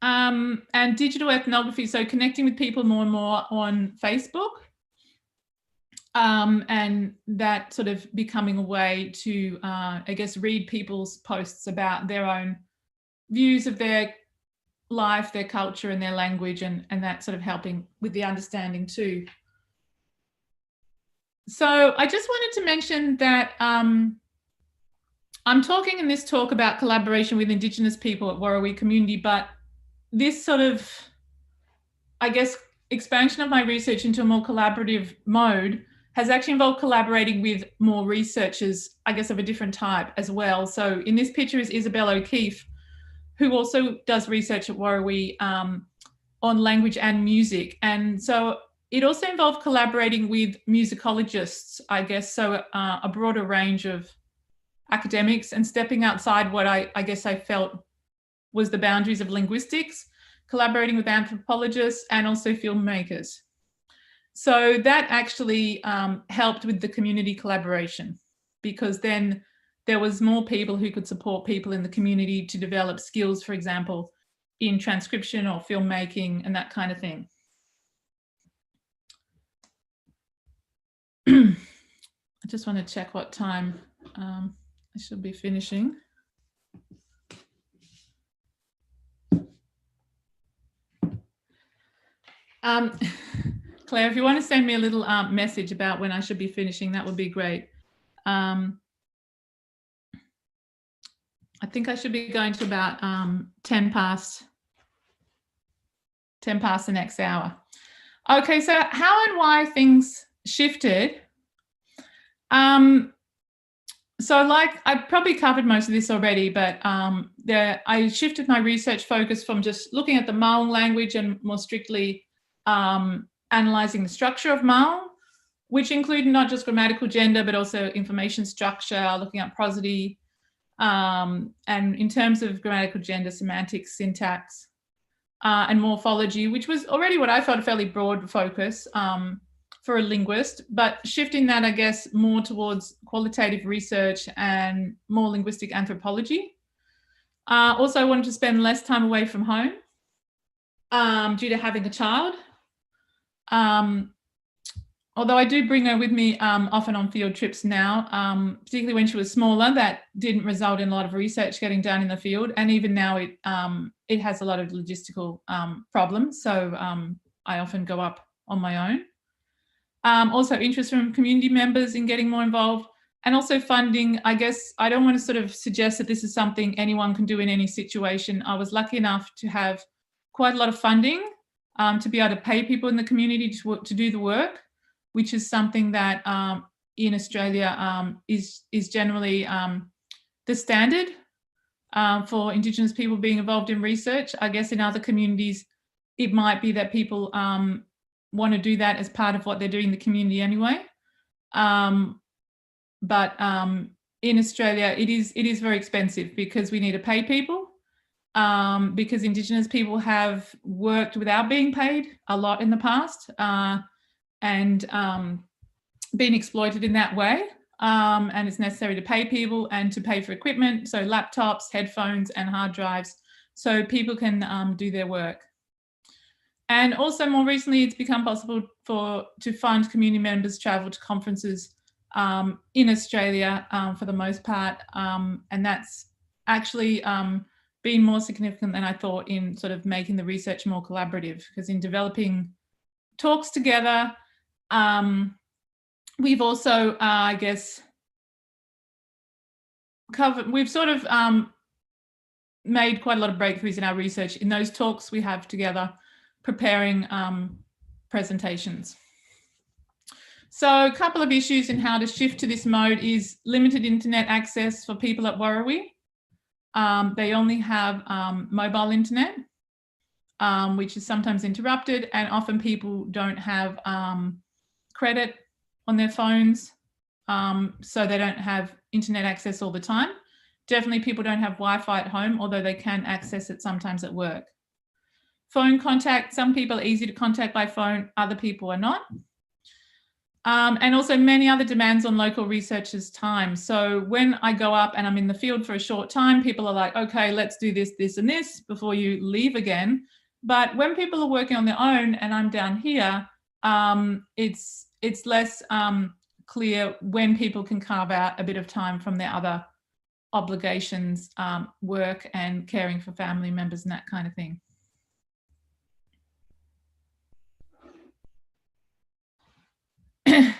And digital ethnography, so connecting with people more and more on Facebook, and that sort of becoming a way to, I guess, read people's posts about their own views of their life, their culture and their language, and that sort of helping with the understanding too. So I just wanted to mention that I'm talking in this talk about collaboration with Indigenous people at Warui community, but this sort of, I guess, expansion of my research into a more collaborative mode has actually involved collaborating with more researchers, I guess, of a different type as well. So in this picture is Isabel O'Keefe, who also does research at Warui on language and music. And so it also involved collaborating with musicologists, I guess, so a broader range of academics, and stepping outside what I guess I felt was the boundaries of linguistics, collaborating with anthropologists and also filmmakers. So that actually helped with the community collaboration, because then there was more people who could support people in the community to develop skills, for example, in transcription or filmmaking and that kind of thing. I just want to check what time I should be finishing. Claire, if you want to send me a little message about when I should be finishing, that would be great. I think I should be going to about 10 past the next hour. Okay, so how and why things shifted. So like I probably covered most of this already, but I shifted my research focus from just looking at the Maung language and more strictly analysing the structure of Maung, which included not just grammatical gender, but also information structure, looking at prosody, and in terms of grammatical gender, semantics, syntax, and morphology, which was already what I felt a fairly broad focus for a linguist, but shifting that, I guess, more towards qualitative research and more linguistic anthropology. Also, I wanted to spend less time away from home due to having a child. Although I do bring her with me often on field trips now, particularly when she was smaller, that didn't result in a lot of research getting done in the field. And even now it has a lot of logistical problems. So I often go up on my own. Also interest from community members in getting more involved, and also funding. I guess I don't want to sort of suggest that this is something anyone can do in any situation. I was lucky enough to have quite a lot of funding to be able to pay people in the community to do the work, which is something that in Australia is generally the standard for Indigenous people being involved in research. I guess in other communities, it might be that people want to do that as part of what they're doing in the community anyway. But in Australia, it is very expensive because we need to pay people, because Indigenous people have worked without being paid a lot in the past. And being exploited in that way, and it's necessary to pay people and to pay for equipment, so laptops, headphones and hard drives, so people can do their work. And also more recently, it's become possible to fund community members travel to conferences in Australia for the most part, and that's actually been more significant than I thought in sort of making the research more collaborative, because in developing talks together, we've also, I guess, we've sort of made quite a lot of breakthroughs in our research in those talks we have together preparing presentations. So a couple of issues in how to shift to this mode is limited internet access for people at Warrawee. They only have mobile internet, which is sometimes interrupted, and often people don't have credit on their phones, so they don't have internet access all the time. Definitely people don't have Wi-Fi at home, although they can access it sometimes at work. Phone contact, some people are easy to contact by phone, other people are not. And also many other demands on local researchers' time. So when I go up and I'm in the field for a short time, people are like, okay, let's do this, this and this before you leave again. But when people are working on their own and I'm down here, it's less clear when people can carve out a bit of time from their other obligations, work and caring for family members and that kind of thing.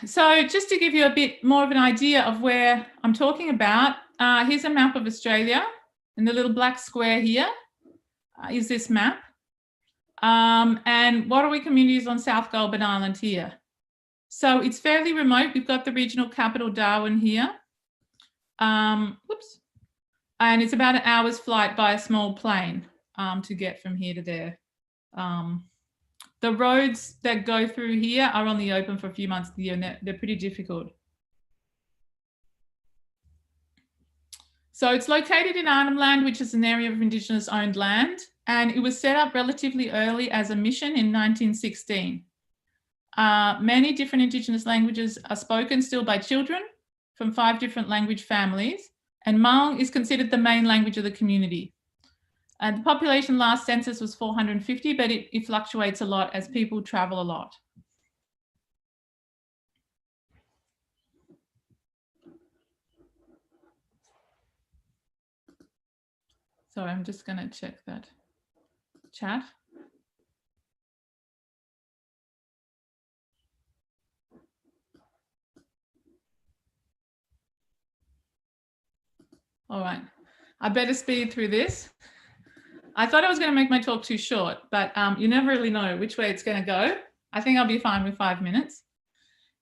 So just to give you a bit more of an idea of where I'm talking about, here's a map of Australia, and the little black square here is this map. And Warrawee community is on South Goulburn Island here. So it's fairly remote. We've got the regional capital Darwin here. Whoops. And it's about an hour's flight by a small plane to get from here to there. The roads that go through here are only open for a few months of the year, and they're pretty difficult. So it's located in Arnhem Land, which is an area of Indigenous owned land, and it was set up relatively early as a mission in 1916. Many different Indigenous languages are spoken still by children from 5 different language families, and Maung is considered the main language of the community. And the population last census was 450, but it fluctuates a lot as people travel a lot. Sorry, I'm just going to check that chat. All right, I better speed through this. I thought I was going to make my talk too short, but you never really know which way it's going to go. I think I'll be fine with 5 minutes.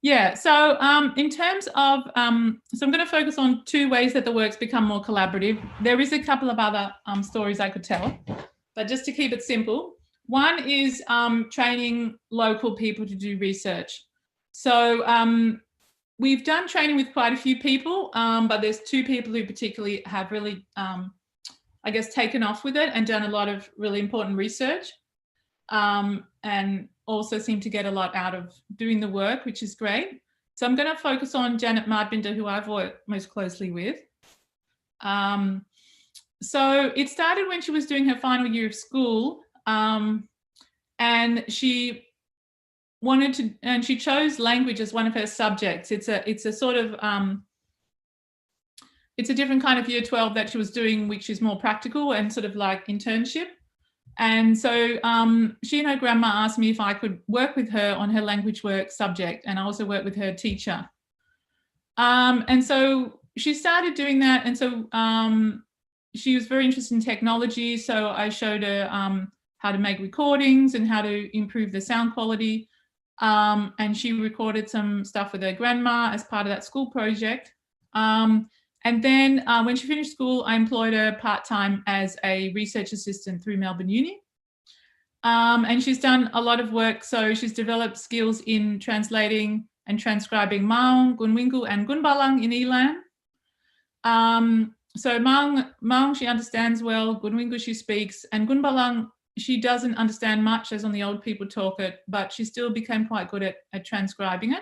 Yeah, so in terms of, so I'm going to focus on 2 ways that the work's become more collaborative. There is a couple of other stories I could tell, but just to keep it simple. One is training local people to do research. So we've done training with quite a few people, but there's 2 people who particularly have really, I guess, taken off with it and done a lot of really important research, and also seem to get a lot out of doing the work, which is great. So I'm going to focus on Janet Mardbinder, who I've worked most closely with. So it started when she was doing her final year of school, and she wanted to, and she chose language as one of her subjects. It's a sort of, it's a different kind of year 12 that she was doing, which is more practical and sort of like internship. And so she and her grandma asked me if I could work with her on her language work subject, and I also worked with her teacher. And so she started doing that. And so she was very interested in technology. So I showed her how to make recordings and how to improve the sound quality. And she recorded some stuff with her grandma as part of that school project. And then when she finished school, I employed her part-time as a research assistant through Melbourne Uni. And she's done a lot of work. So she's developed skills in translating and transcribing Maung, Gunwingu, and Gunbalang in Elan. So Maung she understands well, Gunwingu she speaks, and Gunbalang she doesn't understand much, as on the old people talk it, but she still became quite good at transcribing it.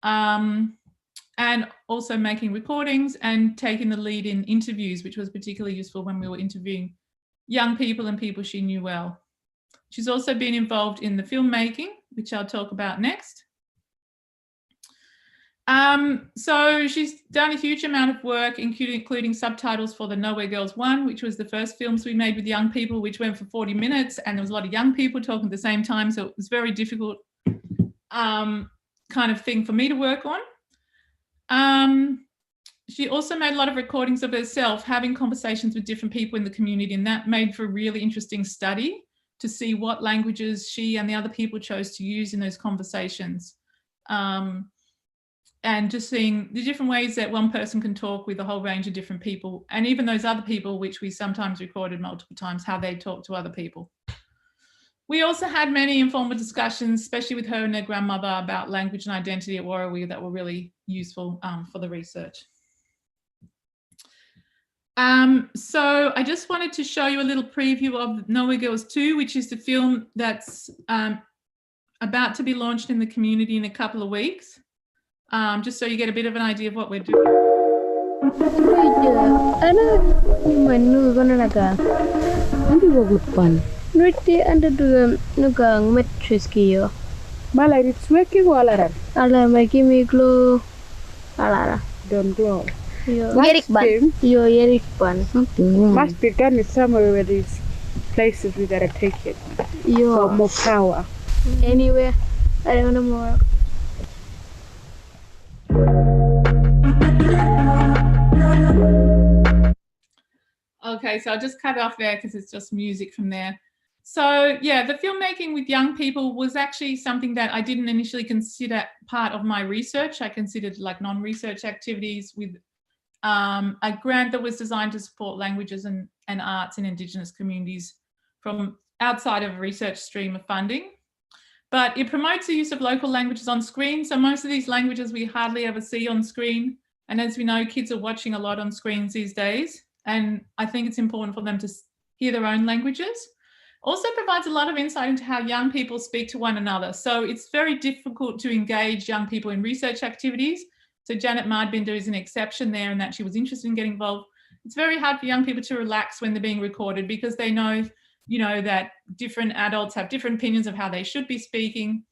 And also making recordings and taking the lead in interviews, which was particularly useful when we were interviewing young people and people she knew well. She's also been involved in the filmmaking, which I'll talk about next. So she's done a huge amount of work, including subtitles for the Nowhere Girls 1, which was the first films we made with young people, which went for 40 minutes, and there was a lot of young people talking at the same time, so it was very difficult kind of thing for me to work on. She also made a lot of recordings of herself having conversations with different people in the community, and that made for a really interesting study to see what languages she and the other people chose to use in those conversations. And just seeing the different ways that one person can talk with a whole range of different people, and even those other people, which we sometimes recorded multiple times, how they talk to other people. We also had many informal discussions, especially with her and her grandmother, about language and identity at Warrawee that were really useful for the research. So I just wanted to show you a little preview of Nowhere Girls 2, which is the film that's about to be launched in the community in a couple of weeks. Just so you get a bit of an idea of what we're doing. Must be done in somewhere where these places we gotta take it for more power. Anywhere, I don't know more. Okay, so I'll just cut it off there because it's just music from there. So yeah, the filmmaking with young people was actually something that I didn't initially consider part of my research. I considered like non-research activities with a grant that was designed to support languages and arts in Indigenous communities from outside of a research stream of funding. But it promotes the use of local languages on screen. So most of these languages we hardly ever see on screen. And as we know, kids are watching a lot on screens these days. And I think it's important for them to hear their own languages. Also provides a lot of insight into how young people speak to one another. So it's very difficult to engage young people in research activities. So Janet Mardbinder is an exception there in that she was interested in getting involved. It's very hard for young people to relax when they're being recorded because they know, you know, that different adults have different opinions of how they should be speaking.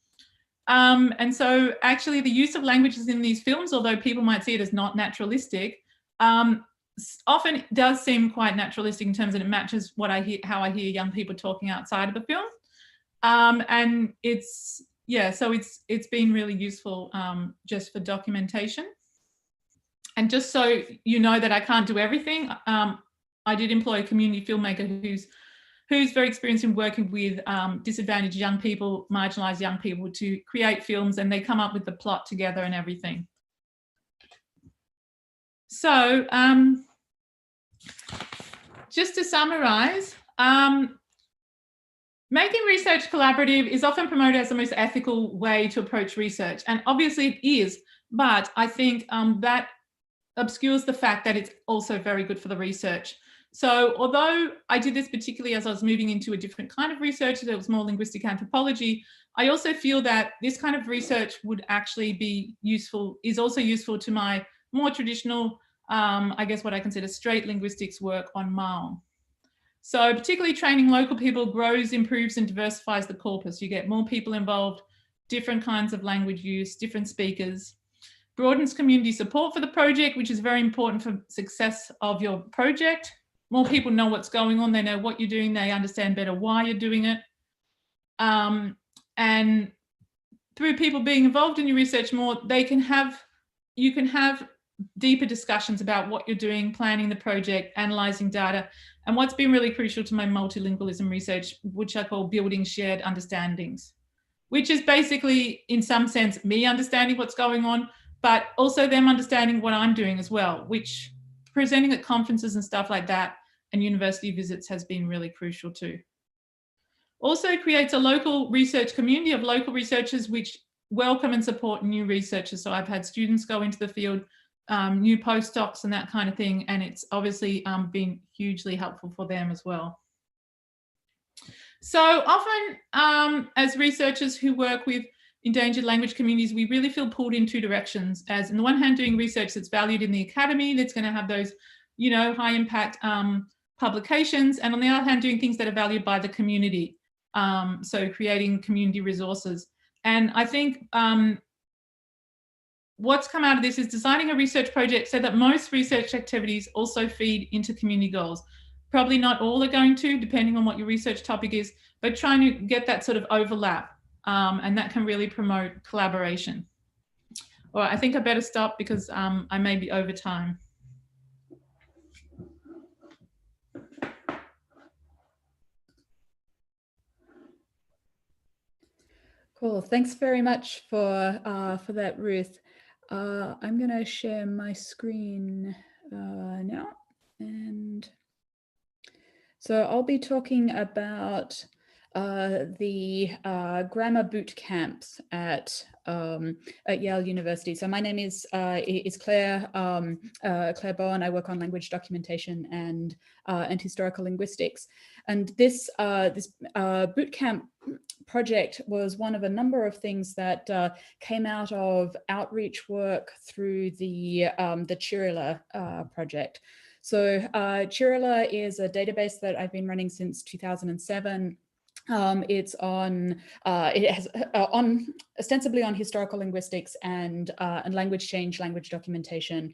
And so actually the use of languages in these films, although people might see it as not naturalistic, often does seem quite naturalistic in terms of it matches what I hear, how I hear young people talking outside of the film. And it's, yeah, so it's been really useful just for documentation. And just so you know that I can't do everything, I did employ a community filmmaker who's very experienced in working with disadvantaged young people, marginalised young people to create films, and they come up with the plot together and everything. So just to summarise, making research collaborative is often promoted as the most ethical way to approach research, and obviously it is, but I think that obscures the fact that it's also very good for the research. So although I did this particularly as I was moving into a different kind of research that was more linguistic anthropology, I also feel that this kind of research would actually be useful, is also useful to my more traditional I guess what I consider straight linguistics work on Maung. So particularly training local people grows, improves and diversifies the corpus. You get more people involved, different kinds of language use, different speakers. Broadens community support for the project, which is very important for success of your project. More people know what's going on, they know what you're doing, they understand better why you're doing it. And through people being involved in your research more, you can have deeper discussions about what you're doing, planning the project, analysing data. And what's been really crucial to my multilingualism research, which I call building shared understandings, which is basically, in some sense, me understanding what's going on, but also them understanding what I'm doing as well, which presenting at conferences and stuff like that and university visits has been really crucial too. Also creates a local research community of local researchers which welcome and support new researchers. So I've had students go into the field, new postdocs and that kind of thing, and it's obviously been hugely helpful for them as well. So often as researchers who work with endangered language communities, we really feel pulled in two directions, as on the one hand doing research that's valued in the academy, that's going to have those, you know, high impact publications, and on the other hand doing things that are valued by the community. So creating community resources. And I think what's come out of this is designing a research project so that most research activities also feed into community goals. Probably not all are going to, depending on what your research topic is, but trying to get that sort of overlap, and that can really promote collaboration. All right, I think I better stop because I may be over time. Cool. Thanks very much for that, Ruth. I'm going to share my screen now, and so I'll be talking about the grammar boot camps at Yale University. So my name is Claire Claire Bowern. I work on language documentation and historical linguistics. And this boot camp project was one of a number of things that came out of outreach work through the Chirila project. So Chirila is a database that I've been running since 2007. It's on, it has ostensibly on historical linguistics and language change, language documentation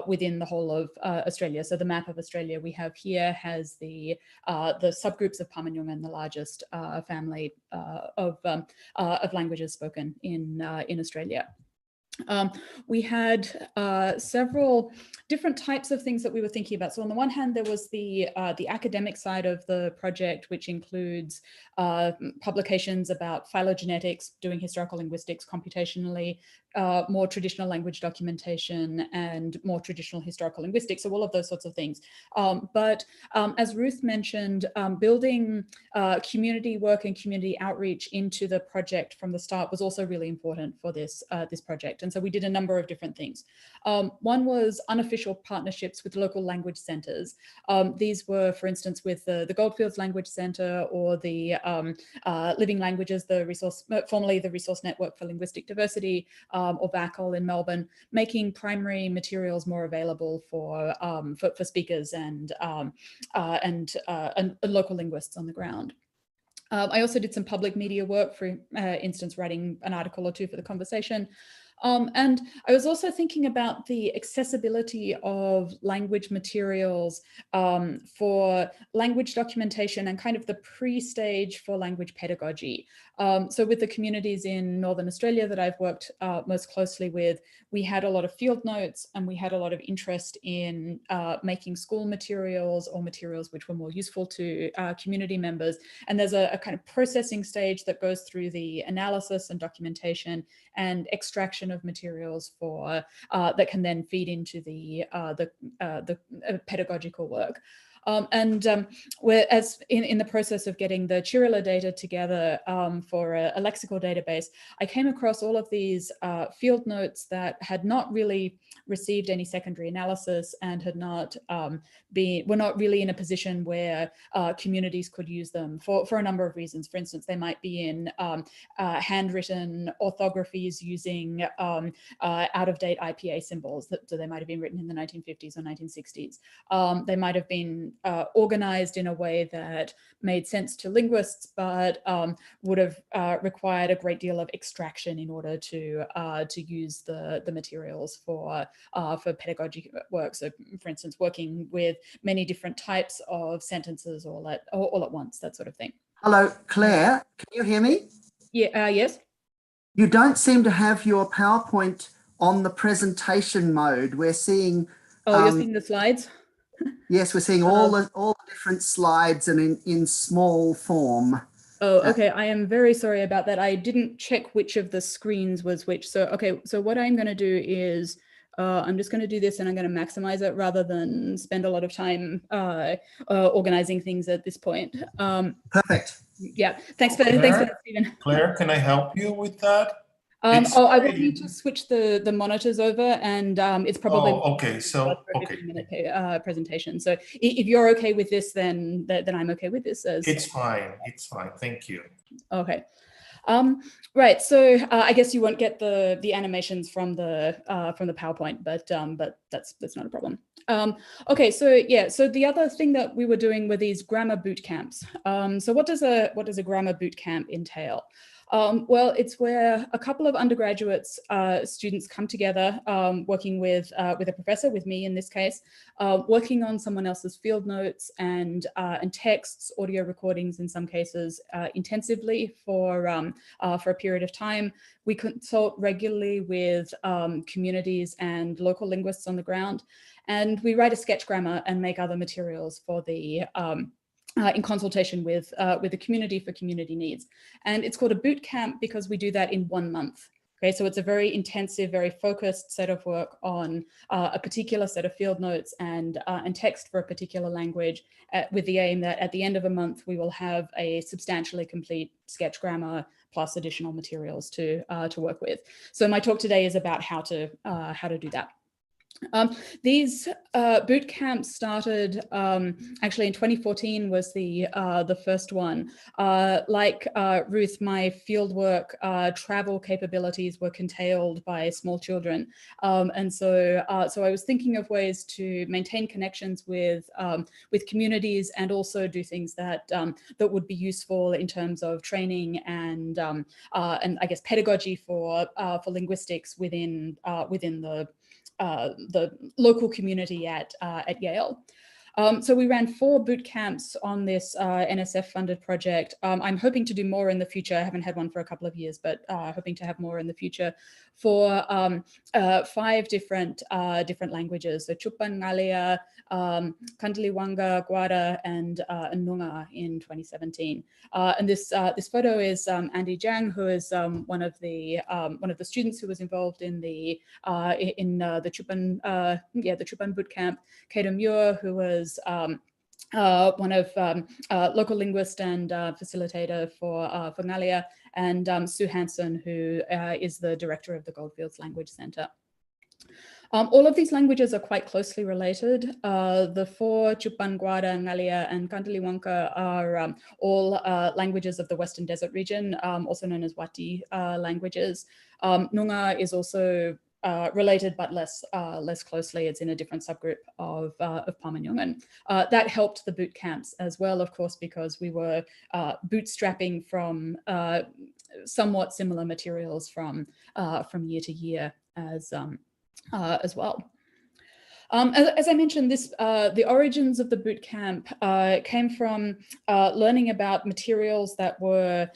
within the whole of Australia. So the map of Australia we have here has the subgroups of Pama-Nyungan, the largest family of languages spoken in Australia. We had several different types of things that we were thinking about. So on the one hand, there was the academic side of the project, which includes publications about phylogenetics, doing historical linguistics computationally, more traditional language documentation, and more traditional historical linguistics, so all of those sorts of things. But as Ruth mentioned, building community work and community outreach into the project from the start was also really important for this project. And so we did a number of different things. One was unofficial partnerships with local language centers. These were, for instance, with the Goldfields Language Center or the Living Languages, formerly the Resource Network for Linguistic Diversity, or VACL in Melbourne, making primary materials more available for speakers and local linguists on the ground. I also did some public media work, for instance, writing an article or two for the conversation. And I was also thinking about the accessibility of language materials for language documentation and kind of the pre-stage for language pedagogy. So with the communities in Northern Australia that I've worked most closely with, we had a lot of field notes and we had a lot of interest in making school materials or materials which were more useful to community members. And there's a kind of processing stage that goes through the analysis and documentation and extraction of materials for that can then feed into the pedagogical work. We're in the process of getting the Chirula data together for a lexical database, I came across all of these field notes that had not really received any secondary analysis and had not were not really in a position where communities could use them for a number of reasons. For instance, they might be in handwritten orthographies using out-of-date IPA symbols, so they might have been written in the 1950s or 1960s. They might have been organized in a way that made sense to linguists, but would have required a great deal of extraction in order to use the materials for pedagogic work. So, for instance, working with many different types of sentences all at once, that sort of thing. Hello, Claire, can you hear me? Yeah, yes. You don't seem to have your PowerPoint on the presentation mode. We're seeing... Oh, you're seeing the slides? Yes, we're seeing all the different slides and in small form. Oh, okay. I am very sorry about that. I didn't check which of the screens was which. So, okay. So what I'm going to do is I'm just going to do this and I'm going to maximize it rather than spend a lot of time organizing things at this point. Perfect. Yeah. Thanks for that, Stephen. Claire, can I help you with that? I will need to switch the monitors over, and it's probably okay. So a 15-minute presentation. So if you're okay with this, then I'm okay with this. It's fine. It's fine. Thank you. Okay. Right. So I guess you won't get the animations from the PowerPoint, but that's not a problem. Okay. So yeah. So the other thing that we were doing were these grammar boot camps. So what does a grammar boot camp entail? Well, it's where a couple of undergraduates, students come together, working with a professor, with me in this case, working on someone else's field notes and texts, audio recordings in some cases, intensively for a period of time. We consult regularly with communities and local linguists on the ground, and we write a sketch grammar and make other materials for the in consultation with the community for community needs. And it's called a boot camp because we do that in 1 month. Okay, so it's a very intensive, very focused set of work on a particular set of field notes and text for a particular language, with the aim that at the end of a month, we will have a substantially complete sketch grammar plus additional materials to work with. So my talk today is about how to do that. These boot camps started actually in 2014 was the first one. Like Ruth, my fieldwork travel capabilities were curtailed by small children, and so I was thinking of ways to maintain connections with communities and also do things that that would be useful in terms of training and I guess pedagogy for linguistics within the local community at Yale. So we ran 4 boot camps on this NSF-funded project. I'm hoping to do more in the future. I haven't had one for a couple of years, but hoping to have more in the future for 5 different languages. So Chupan, Ngalia, Kantiliwanga, Guara, and Nunga in 2017. And this photo is Andy Jang, who is one of the students who was involved in the Chupan the Chupan boot camp. Kata Muir, who was one of local linguist and facilitator for Ngalia, and Sue Hansen, who is the director of the Goldfields Language Center. All of these languages are quite closely related. The 4, Chupan, Guara, Ngalia, and Kantiliwanga are all languages of the Western Desert region, also known as Wati languages. Nunga is also related, but less closely. It's in a different subgroup of Pamanyungan. That helped the boot camps as well, of course, because we were bootstrapping from somewhat similar materials from year to year as well. As I mentioned, the origins of the boot camp came from learning about materials that were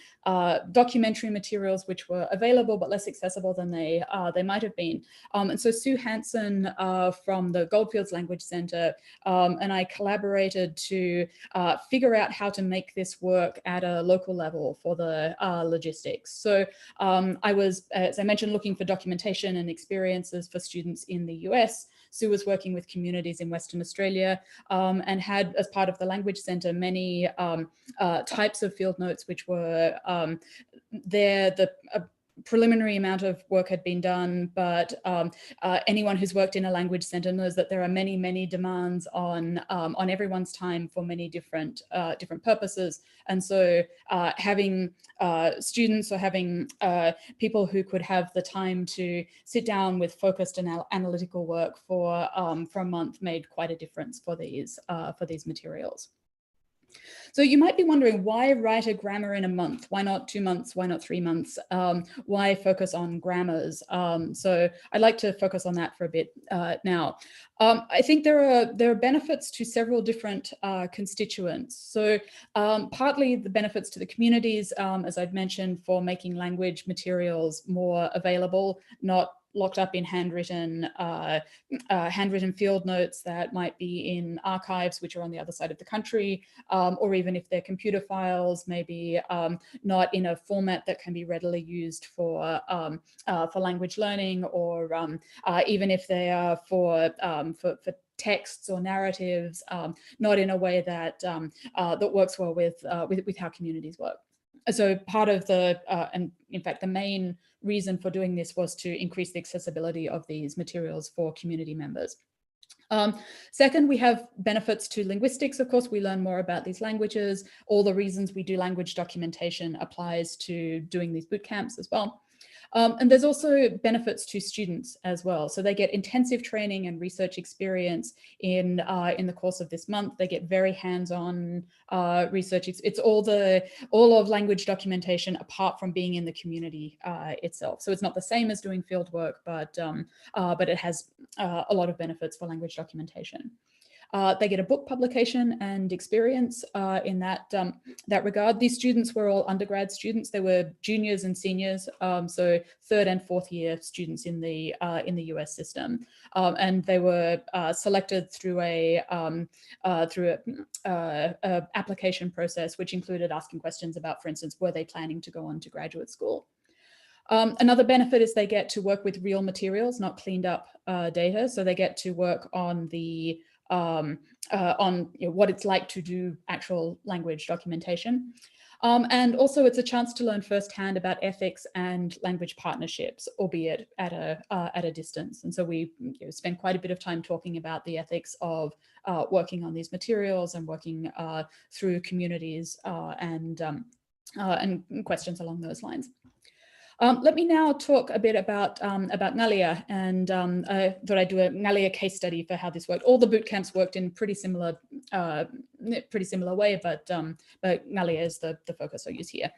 documentary materials which were available but less accessible than they might have been. And so Sue Hansen from the Goldfields Language Center and I collaborated to figure out how to make this work at a local level for the logistics. So I was, as I mentioned, looking for documentation and experiences for students in the US. Sue was working with communities in Western Australia and had, as part of the Language Centre, many types of field notes which were preliminary amount of work had been done, but anyone who's worked in a language center knows that there are many, many demands on everyone's time for many different purposes. And so having students or having people who could have the time to sit down with focused and analytical work for a month made quite a difference for these materials. So you might be wondering, why write a grammar in a month? Why not 2 months? Why not 3 months? Why focus on grammars? So I'd like to focus on that for a bit now. I think there are benefits to several different constituents. So partly the benefits to the communities, as I've mentioned, for making language materials more available, not locked up in handwritten field notes that might be in archives, which are on the other side of the country, or even if they're computer files, maybe not in a format that can be readily used for language learning, or even if they are for texts or narratives, not in a way that that works well with how communities work. So part of and in fact, the main reason for doing this was to increase the accessibility of these materials for community members. Second, we have benefits to linguistics. Of course, we learn more about these languages. All the reasons we do language documentation applies to doing these boot camps as well. And there's also benefits to students as well. So they get intensive training and research experience in the course of this month. They get very hands-on research. It's all of language documentation apart from being in the community itself. So it's not the same as doing field work, but it has a lot of benefits for language documentation. They get a book publication and experience in that regard. These students were all undergrad students. They were juniors and seniors, so 3rd and 4th year students in the US system, and they were selected through a application process, which included asking questions about, for instance, were they planning to go on to graduate school. Another benefit is they get to work with real materials, not cleaned up data. So they get to work on the what it's like to do actual language documentation. And also it's a chance to learn firsthand about ethics and language partnerships, albeit at a distance. And so we spend quite a bit of time talking about the ethics of working on these materials and working through communities and questions along those lines. Let me now talk a bit about Ngalia, and I thought I'd do a Ngalia case study for how this worked. All the boot camps worked in pretty similar way, but Ngalia is the focus I'll use here.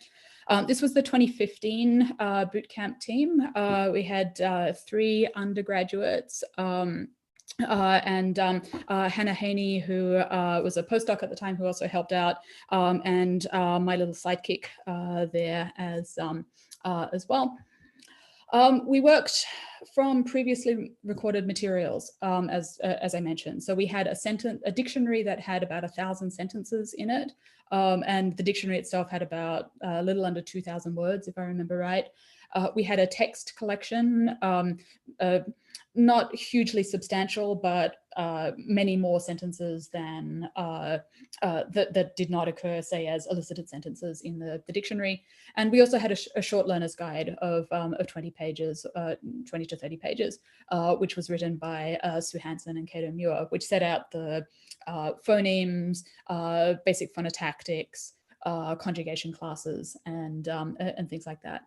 This was the 2015 boot camp team. We had 3 undergraduates. And Hannah Haney, who was a postdoc at the time, who also helped out, and my little sidekick there as well. We worked from previously recorded materials, as I mentioned. So we had a dictionary that had about 1,000 sentences in it, and the dictionary itself had about a little under 2,000 words, if I remember right. We had a text collection, not hugely substantial, but many more sentences than that did not occur, say, as elicited sentences in the dictionary. And we also had a short learner's guide of 20 pages, 20 to 30 pages, which was written by Sue Hansen and Cato Muir, which set out the phonemes, basic phonotactics, conjugation classes, and things like that.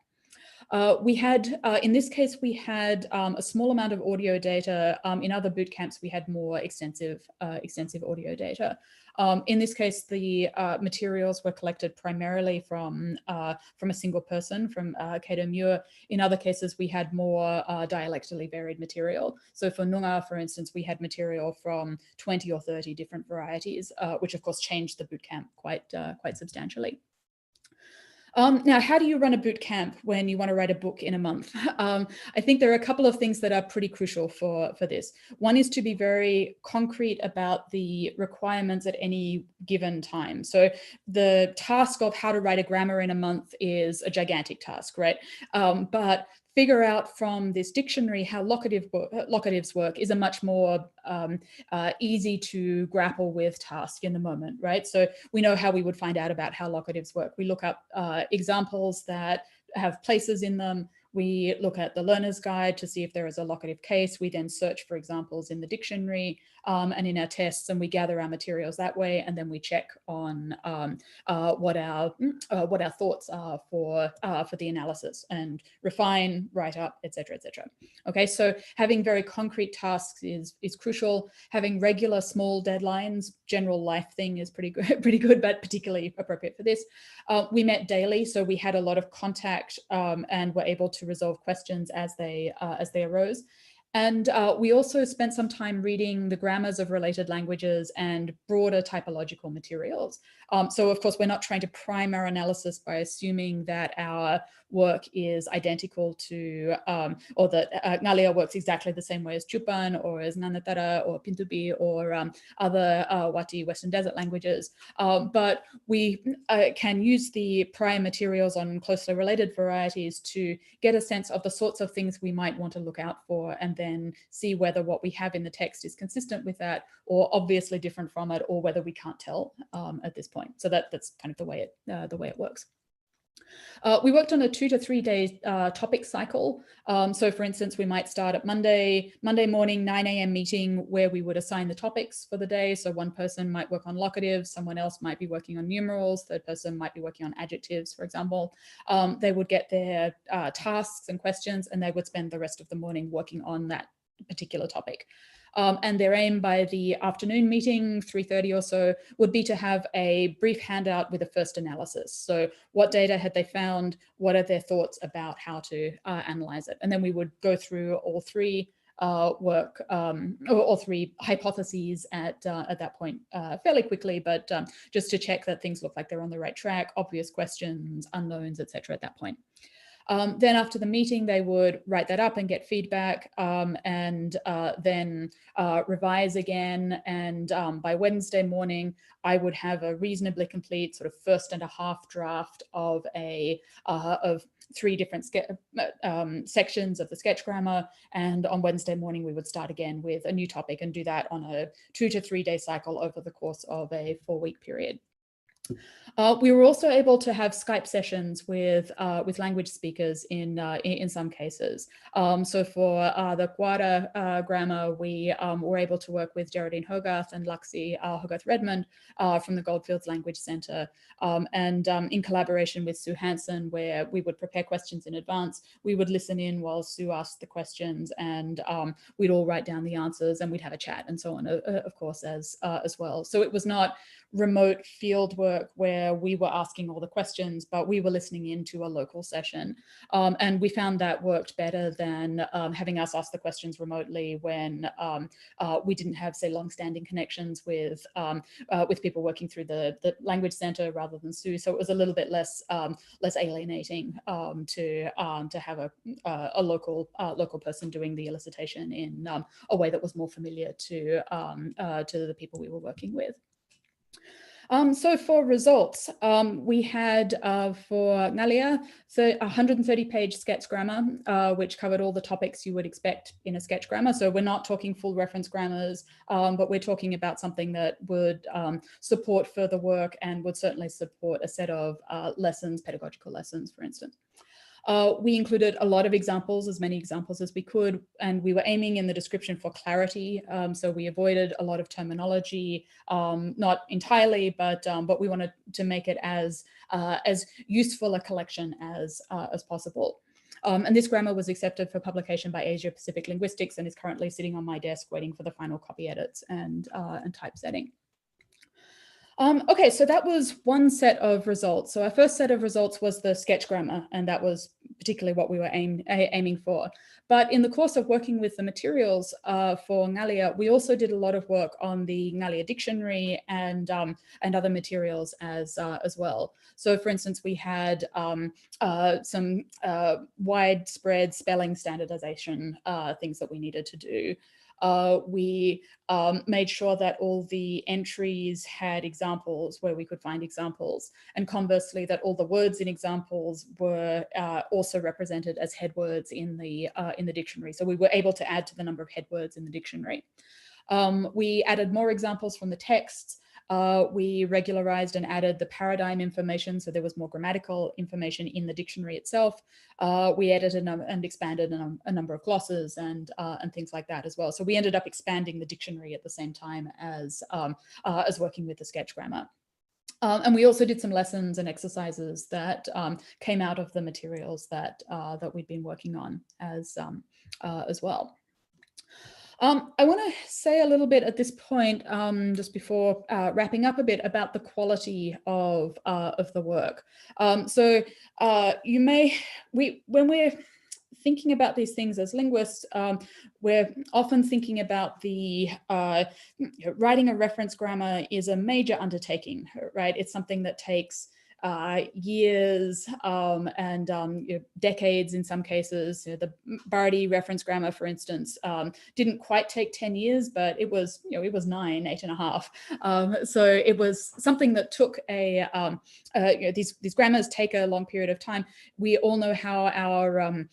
We had, in this case, we had a small amount of audio data. In other boot camps, we had more extensive audio data. In this case, the materials were collected primarily from a single person, from Cato Muir. In other cases, we had more dialectally varied material. So for Noongar, for instance, we had material from 20 or 30 different varieties, which of course changed the boot camp quite substantially. Now, how do you run a boot camp when you want to write a book in a month? I think there are a couple of things that are pretty crucial for this. One is to be very concrete about the requirements at any given time. So the task of how to write a grammar in a month is a gigantic task, right? But figure out from this dictionary how locatives work is a much more easy to grapple with task in the moment, right? So we know how we would find out about how locatives work. We look up examples that have places in them. We look at the learner's guide to see if there is a locative case. We then search for examples in the dictionary and in our tests, and we gather our materials that way, and then we check on what our thoughts are for the analysis and refine, write up, etc., etc. Okay, so having very concrete tasks is crucial. Having regular small deadlines, general life thing, is pretty good, but particularly appropriate for this. We met daily, so we had a lot of contact and were able to resolve questions as they arose. And we also spent some time reading the grammars of related languages and broader typological materials. So of course, we're not trying to prime our analysis by assuming that our work is identical to, or that Ngalia works exactly the same way as Chupan or as Nanatara or Pintupi or other Wati Western Desert languages. But we can use the prior materials on closely related varieties to get a sense of the sorts of things we might want to look out for, and then see whether what we have in the text is consistent with that or obviously different from it, or whether we can't tell at this point. So that's kind of the way it works. We worked on a 2 to 3 day topic cycle. So for instance, we might start at Monday morning, 9 a.m. meeting where we would assign the topics for the day. So one person might work on locatives, someone else might be working on numerals, third person might be working on adjectives, for example. They would get their tasks and questions, and they would spend the rest of the morning working on that particular topic. And their aim by the afternoon meeting, 3:30 or so, would be to have a brief handout with a first analysis. So what data had they found? What are their thoughts about how to analyze it? And then we would go through all three all three hypotheses at that point fairly quickly, but just to check that things look like they're on the right track, obvious questions, unknowns, etc. at that point. Then after the meeting, they would write that up and get feedback, and then revise again. And by Wednesday morning, I would have a reasonably complete sort of first and a half draft of of 3 different sections of the sketch grammar. And on Wednesday morning, we would start again with a new topic and do that on a 2 to 3 day cycle over the course of a 4-week period. We were also able to have Skype sessions with language speakers in some cases. So for the Quara grammar, we were able to work with Geraldine Hogarth and Laxi Hogarth-Redmond from the Goldfields Language Centre, and in collaboration with Sue Hansen, where we would prepare questions in advance. We would listen in while Sue asked the questions, and we'd all write down the answers, and we'd have a chat and so on, of course, as well. So it was not remote field work where we were asking all the questions, but we were listening into a local session. And we found that worked better than having us ask the questions remotely when we didn't have, say, long-standing connections with people working through the language center rather than Sue. So it was a little bit less alienating to have a local person doing the elicitation in a way that was more familiar to the people we were working with. So for results, we had for Ngalia, so 130-page sketch grammar, which covered all the topics you would expect in a sketch grammar. So we're not talking full reference grammars, but we're talking about something that would support further work and would certainly support a set of lessons, pedagogical lessons, for instance. We included a lot of examples, as many examples as we could, and we were aiming in the description for clarity. So we avoided a lot of terminology, not entirely, but we wanted to make it as useful a collection as possible. And this grammar was accepted for publication by Asia Pacific Linguistics and is currently sitting on my desk waiting for the final copy edits and typesetting. Okay, so that was one set of results. So our first set of results was the sketch grammar, and that was particularly what we were aiming for. But in the course of working with the materials for Ngalia, we also did a lot of work on the Ngalia dictionary and other materials as well. So for instance, we had some widespread spelling standardization things that we needed to do. we made sure that all the entries had examples where we could find examples, and conversely that all the words in examples were also represented as head words in the dictionary. So we were able to add to the number of head words in the dictionary. We added more examples from the texts. We regularized and added the paradigm information, so there was more grammatical information in the dictionary itself. We edited and expanded a number of glosses and things like that as well. So we ended up expanding the dictionary at the same time as working with the sketch grammar. And we also did some lessons and exercises that came out of the materials that we'd been working on as well. I want to say a little bit at this point, just before wrapping up a bit, about the quality of the work. So when we're thinking about these things as linguists, we're often thinking about the writing a reference grammar is a major undertaking, right? It's something that takes years and decades in some cases. The Bardi reference grammar, for instance, didn't quite take 10 years, but it was 8.5. So it was something that took these grammars take a long period of time. We all know how our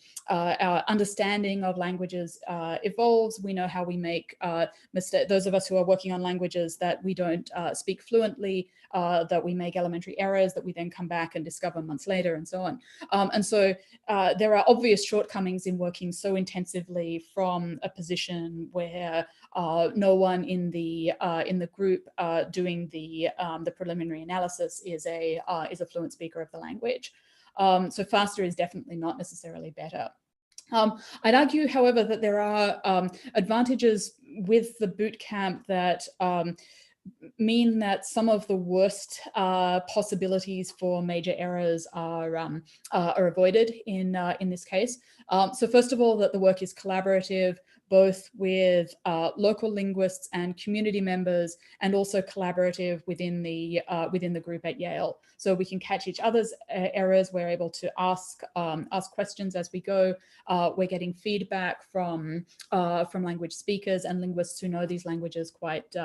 understanding of languages evolves. We know how we make mistakes. Those of us who are working on languages that we don't speak fluently, that we make elementary errors that we then come back and discover months later, and so on. And so there are obvious shortcomings in working so intensively from a position where no one in the group doing the preliminary analysis is a fluent speaker of the language. So faster is definitely not necessarily better. I'd argue, however, that there are advantages with the boot camp that mean that some of the worst possibilities for major errors are avoided in this case. So first of all, that the work is collaborative, both with local linguists and community members, and also collaborative within the group at Yale. So we can catch each other's errors. We're able to ask questions as we go. We're getting feedback from language speakers and linguists who know these languages quite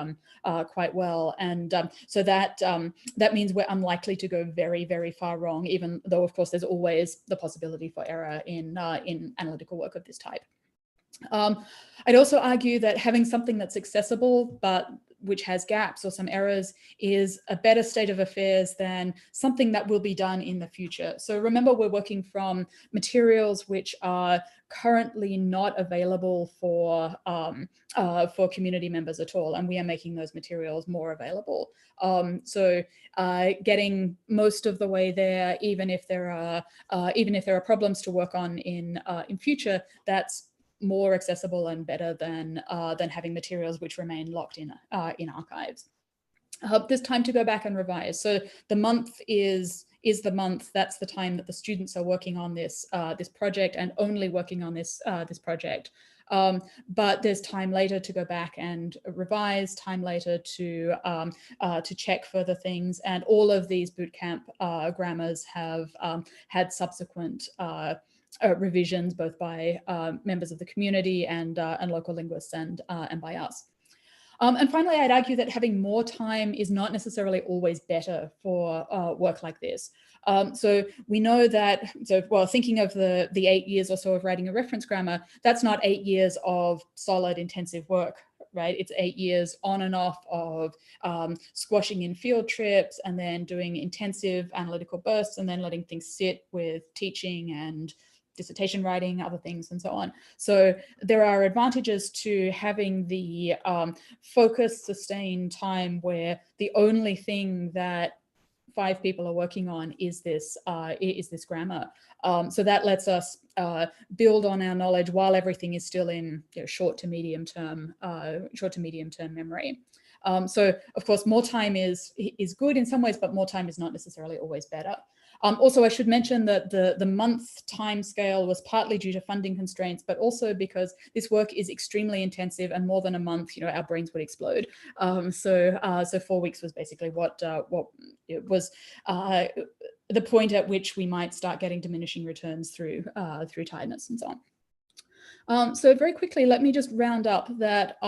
well, and so that means we're unlikely to go very, very far wrong, even though of course there's always the possibility for error in analytical work of this type. I'd also argue that having something that's accessible but which has gaps or some errors is a better state of affairs than something that will be done in the future. So remember, we're working from materials which are currently not available for community members at all, and we are making those materials more available. So getting most of the way there, even if there are problems to work on in future, that's more accessible and better than having materials which remain locked in archives. There's time to go back and revise. So the month is the month. That's the time that the students are working on this project, and only working on this project. But there's time later to go back and revise, time later to check further things, and all of these bootcamp grammars have had subsequent revisions, both by members of the community and local linguists and by us. And finally, I'd argue that having more time is not necessarily always better for work like this. So we know that, thinking of the 8 years or so of writing a reference grammar, that's not 8 years of solid intensive work, right? It's 8 years on and off of squashing in field trips and then doing intensive analytical bursts and then letting things sit with teaching and dissertation writing, other things, and so on. So there are advantages to having the focused, sustained time where the only thing that 5 people are working on is this grammar. So that lets us build on our knowledge while everything is still in short to medium term memory. So of course, more time is good in some ways, but more time is not necessarily always better. Also, I should mention that the month time scale was partly due to funding constraints, but also because this work is extremely intensive, and more than a month, our brains would explode. So 4 weeks was basically what it was the point at which we might start getting diminishing returns through tiredness and so on. So very quickly, let me just round up that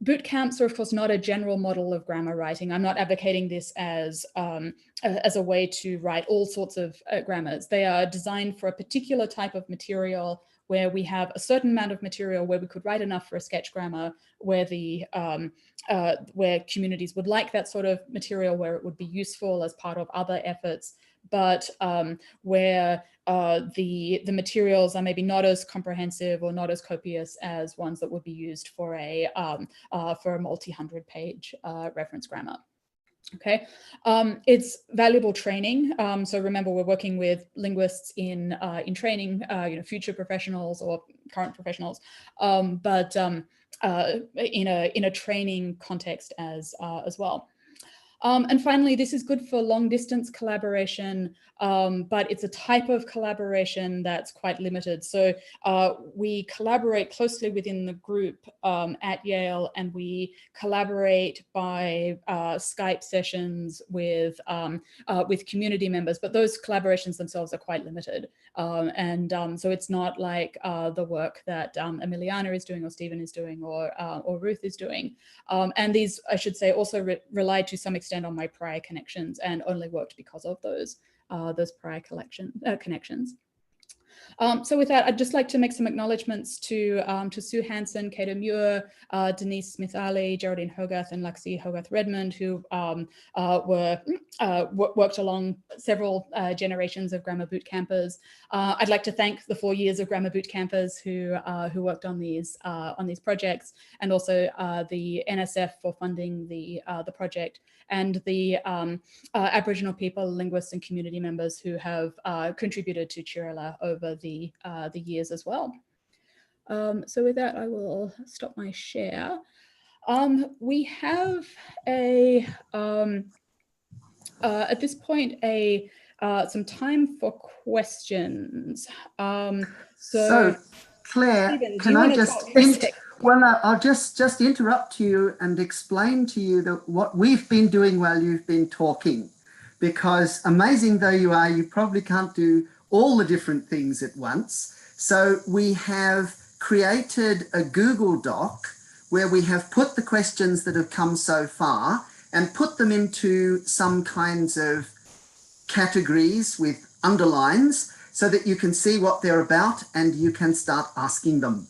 boot camps are, of course, not a general model of grammar writing. I'm not advocating this as a way to write all sorts of grammars. They are designed for a particular type of material where we have a certain amount of material where we could write enough for a sketch grammar, where the where communities would like that sort of material, where it would be useful as part of other efforts, but where the materials are maybe not as comprehensive or not as copious as ones that would be used for a multi-hundred page reference grammar. Okay, it's valuable training. So remember, we're working with linguists in training, future professionals or current professionals, but in a training context as well. And finally, this is good for long distance collaboration, but it's a type of collaboration that's quite limited. So we collaborate closely within the group at Yale, and we collaborate by Skype sessions with community members, but those collaborations themselves are quite limited. So it's not like the work that Emiliana is doing or Stephen is doing or Ruth is doing. And these, I should say, also relied to some extent on my prior connections and only worked because of those prior connections. So with that, I'd just like to make some acknowledgements to Sue Hansen, Kato Muir, Denise Smith-Ali, Geraldine Hogarth, and Laxi Hogarth-Redmond, who worked along several generations of grammar boot campers. I'd like to thank the 4 years of grammar boot campers who worked on these projects, and also the NSF for funding the project, and the Aboriginal people, linguists, and community members who have contributed to Chirala over the years as well. So with that, I will stop my share. We have at this point some time for questions. So Claire, Stephen, can I just I'll just interrupt you and explain to you that what we've been doing while you've been talking, because amazing though you are, you probably can't do all the different things at once. So we have created a Google Doc where we have put the questions that have come so far and put them into some kinds of categories with underlines so that you can see what they're about and you can start asking them.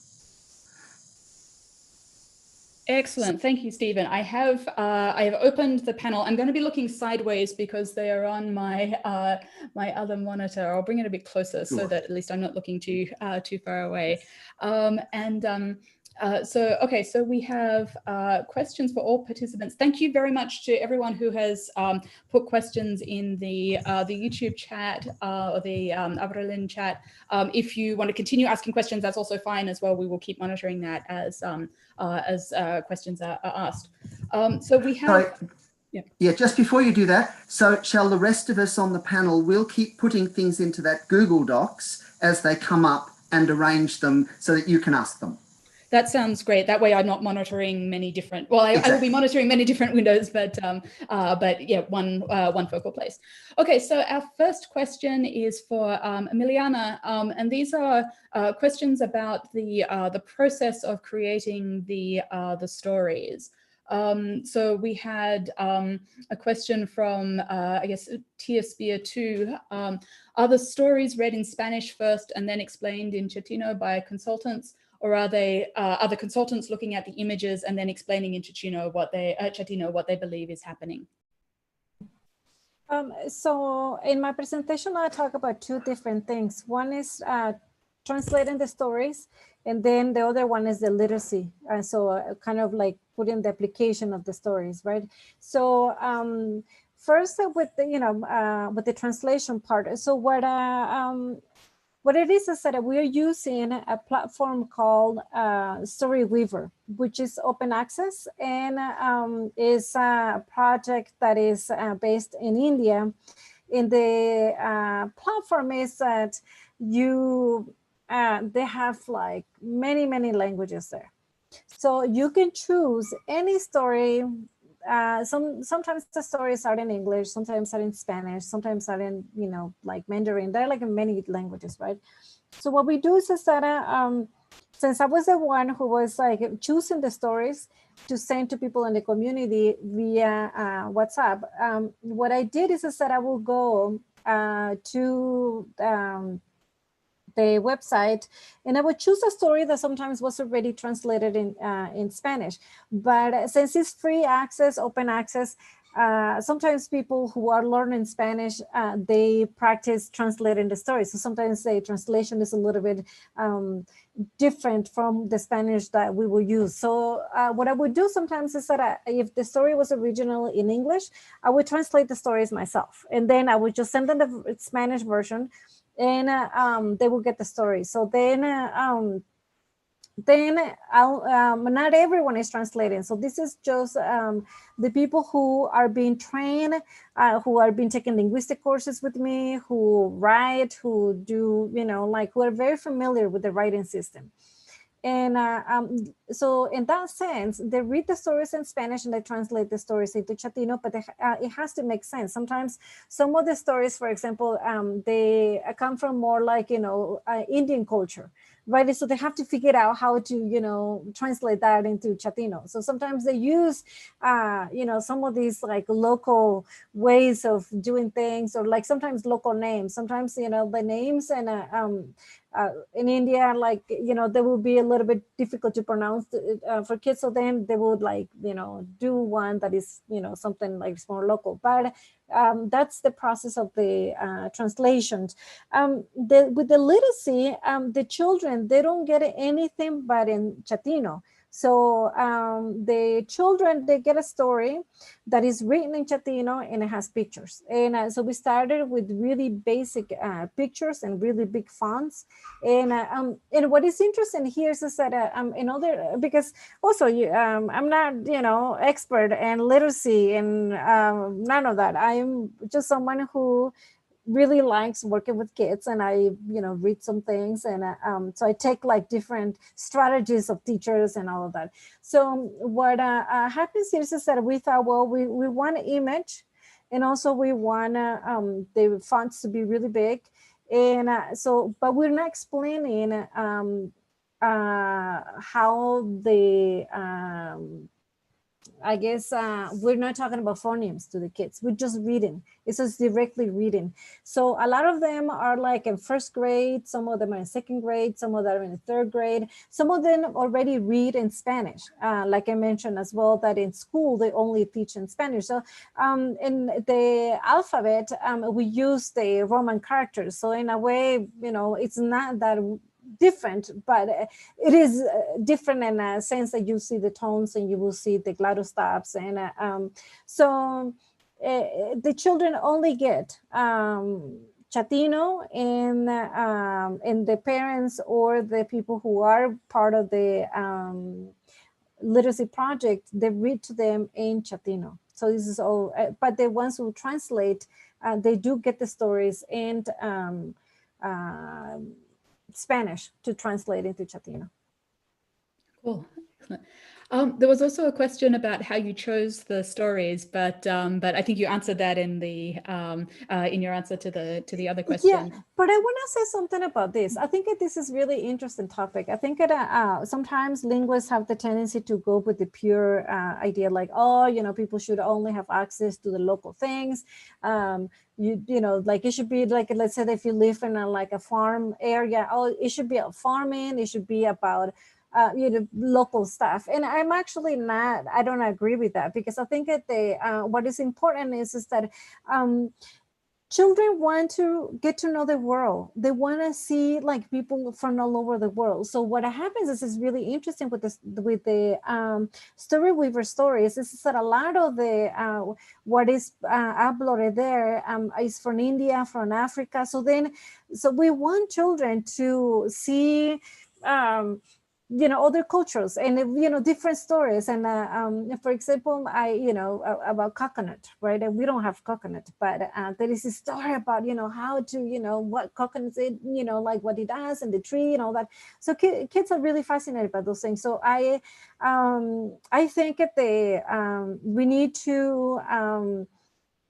Excellent. Thank you, Stephen. I have opened the panel. I'm going to be looking sideways because they are on my my other monitor. I'll bring it a bit closer so that at least I'm not looking too far away. So we have questions for all participants. Thank you very much to everyone who has put questions in the YouTube chat or the Avrelin chat. If you want to continue asking questions, that's also fine as well. We will keep monitoring that as questions are asked. So we have. Yeah, just before you do that, so shall the rest of us on the panel, we'll keep putting things into that Google Docs as they come up and arrange them so that you can ask them. That sounds great. That way I'm not monitoring many different, well, I will be monitoring many different windows, but yeah, one focal place. Okay, so our first question is for Emiliana, and these are questions about the process of creating the stories. So we had a question from, I guess, Tia Spear 2. Are the stories read in Spanish first and then explained in Chatino by consultants? Or are the consultants looking at the images and then explaining in Chatino what they believe is happening? So in my presentation, I talk about two different things. One is translating the stories, and then the other one is the literacy. So kind of like putting the application of the stories, right? So first with the with the translation part. So what it is that we are using a platform called Storyweaver, which is open access and is a project that is based in India. And the platform is that they have like many languages there. So you can choose any story sometimes the stories are in English, sometimes are in Spanish, sometimes are in, you know, like Mandarin. They're like in many languages, right? So what we do is that since I was the one who was like choosing the stories to send to people in the community via WhatsApp, what I did is that I will go to the website, and I would choose a story that sometimes was already translated in Spanish. But since it's free access, open access, sometimes people who are learning Spanish, they practice translating the story. So sometimes the translation is a little bit different from the Spanish that we will use. So what I would do sometimes is that if the story was originally in English, I would translate the stories myself. And then I would just send them the Spanish version, and they will get the story. So then not everyone is translating. So this is just the people who are being trained, who are being taking linguistic courses with me, who write, who do, you know, like who are very familiar with the writing system. And so in that sense, they read the stories in Spanish and they translate the stories into Chatino, but it has to make sense. Sometimes some of the stories, for example, they come from more like, you know, Indian culture, right? So they have to figure out how to, you know, translate that into Chatino. So sometimes they use, you know, some of these like local ways of doing things, or like sometimes local names. Sometimes, you know, the names and in India, like, you know, they will be a little bit difficult to pronounce for kids. So then they would like, you know, do one that is, you know, something like more local. But that's the process of the translations. With the literacy, the children, they don't get anything but in Chatino. So the children, they get a story that is written in Chatino and it has pictures. And so we started with really basic pictures and really big fonts. And what is interesting here is that in other, because also I'm not, you know, expert in literacy and none of that. I'm just someone who really likes working with kids, and I, you know, read some things, and so I take like different strategies of teachers and all of that. So what happens here is that we thought, well, we want an image, and also we want the fonts to be really big, and so, but we're not explaining how the I guess we're not talking about phonemes to the kids. We're just reading. It's just directly reading. So a lot of them are like in first grade. Some of them are in second grade. Some of them are in third grade. Some of them already read in Spanish. Like I mentioned as well, that in school, they only teach in Spanish. So in the alphabet, we use the Roman characters. So in a way, you know, it's not that different, but it is different in a sense that you see the tones and you will see the glottal stops, and so the children only get Chatino, and the parents or the people who are part of the literacy project, they read to them in Chatino. So this is all, but the ones who translate, they do get the stories and Spanish to translate into Chatino. Cool. Excellent. There was also a question about how you chose the stories, but I think you answered that in the in your answer to the other question. Yeah, but I want to say something about this. I think that this is really interesting topic. I think that sometimes linguists have the tendency to go with the pure idea, like, oh, you know, people should only have access to the local things. You know, like it should be like, let's say if you live in a farm area, oh, it should be a farming. It should be about you know, local stuff. And I'm actually not, I don't agree with that, because I think that what is important is that children want to get to know the world. They want to see like people from all over the world. So what happens is really interesting with this, with the story weaver stories, is that a lot of the what is uploaded there is from India, from Africa. So we want children to see you know, other cultures and, you know, different stories. And for example, about coconut, right? And we don't have coconut, but there is a story about, you know, how to, you know, what coconut is, you know, like what it does and the tree and all that. So kids are really fascinated by those things. So I think that we need to,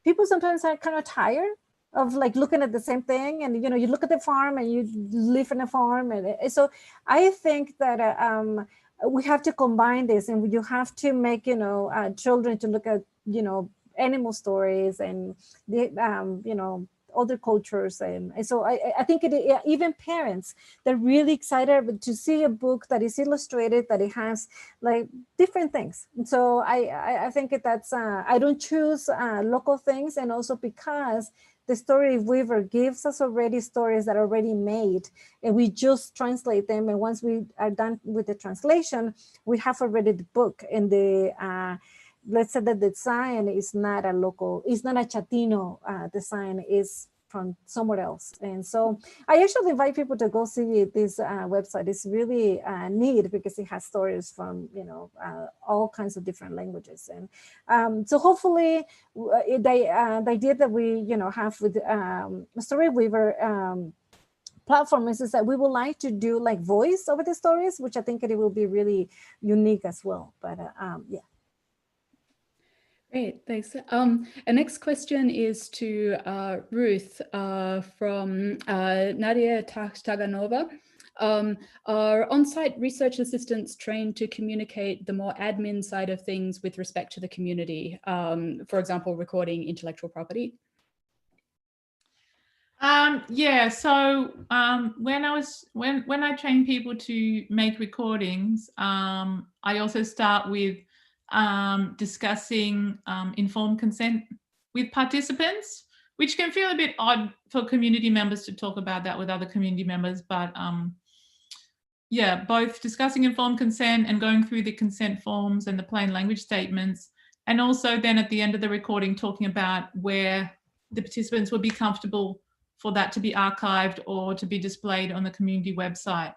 people sometimes are kind of tired of like looking at the same thing, and you know, you look at the farm and you live in a farm, and so I think that we have to combine this, and you have to make, you know, children to look at, you know, animal stories and the you know, other cultures, and so I think even parents, they're really excited to see a book that is illustrated, that it has like different things. And so I think that's I don't choose local things, and also because the story weaver gives us already stories that are already made, and we just translate them, and once we are done with the translation, we have already the book, and the let's say that the design is not a local, it's not a Chatino design, is from somewhere else. And so I actually invite people to go see this website. It's really neat because it has stories from, you know, all kinds of different languages. And so hopefully the idea that we, you know, have with Storyweaver platform is that we would like to do like voice over the stories, which I think it will be really unique as well. But yeah. Great, thanks. Our next question is to Ruth from Nadia Taganova. Are on-site research assistants trained to communicate the more admin side of things with respect to the community? For example, recording intellectual property? Yeah, so when I train people to make recordings, I also start with discussing informed consent with participants, which can feel a bit odd for community members to talk about that with other community members, but yeah, both discussing informed consent and going through the consent forms and the plain language statements, and also then at the end of the recording talking about where the participants would be comfortable for that to be archived or to be displayed on the community website.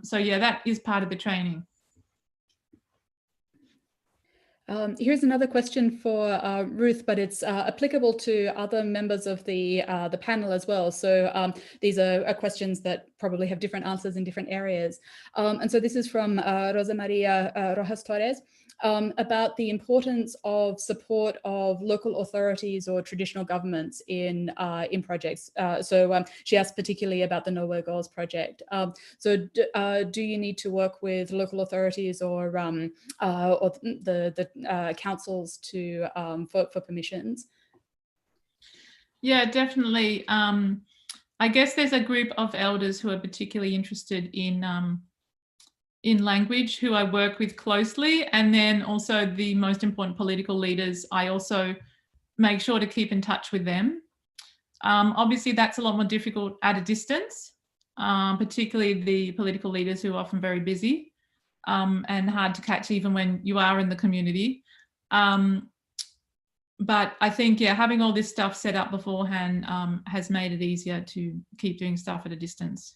So yeah, that is part of the training. Here's another question for Ruth, but it's applicable to other members of the panel as well. So these are questions that probably have different answers in different areas. And so this is from Rosa Maria Rojas Torres about the importance of support of local authorities or traditional governments in projects. So she asked particularly about the Nowhere Goals project. So do you need to work with local authorities or the councils to for permissions? Yeah, definitely. I guess there's a group of elders who are particularly interested in language who I work with closely, and then also the most important political leaders, I also make sure to keep in touch with them. Obviously that's a lot more difficult at a distance, particularly the political leaders who are often very busy and hard to catch even when you are in the community. But I think, yeah, having all this stuff set up beforehand has made it easier to keep doing stuff at a distance.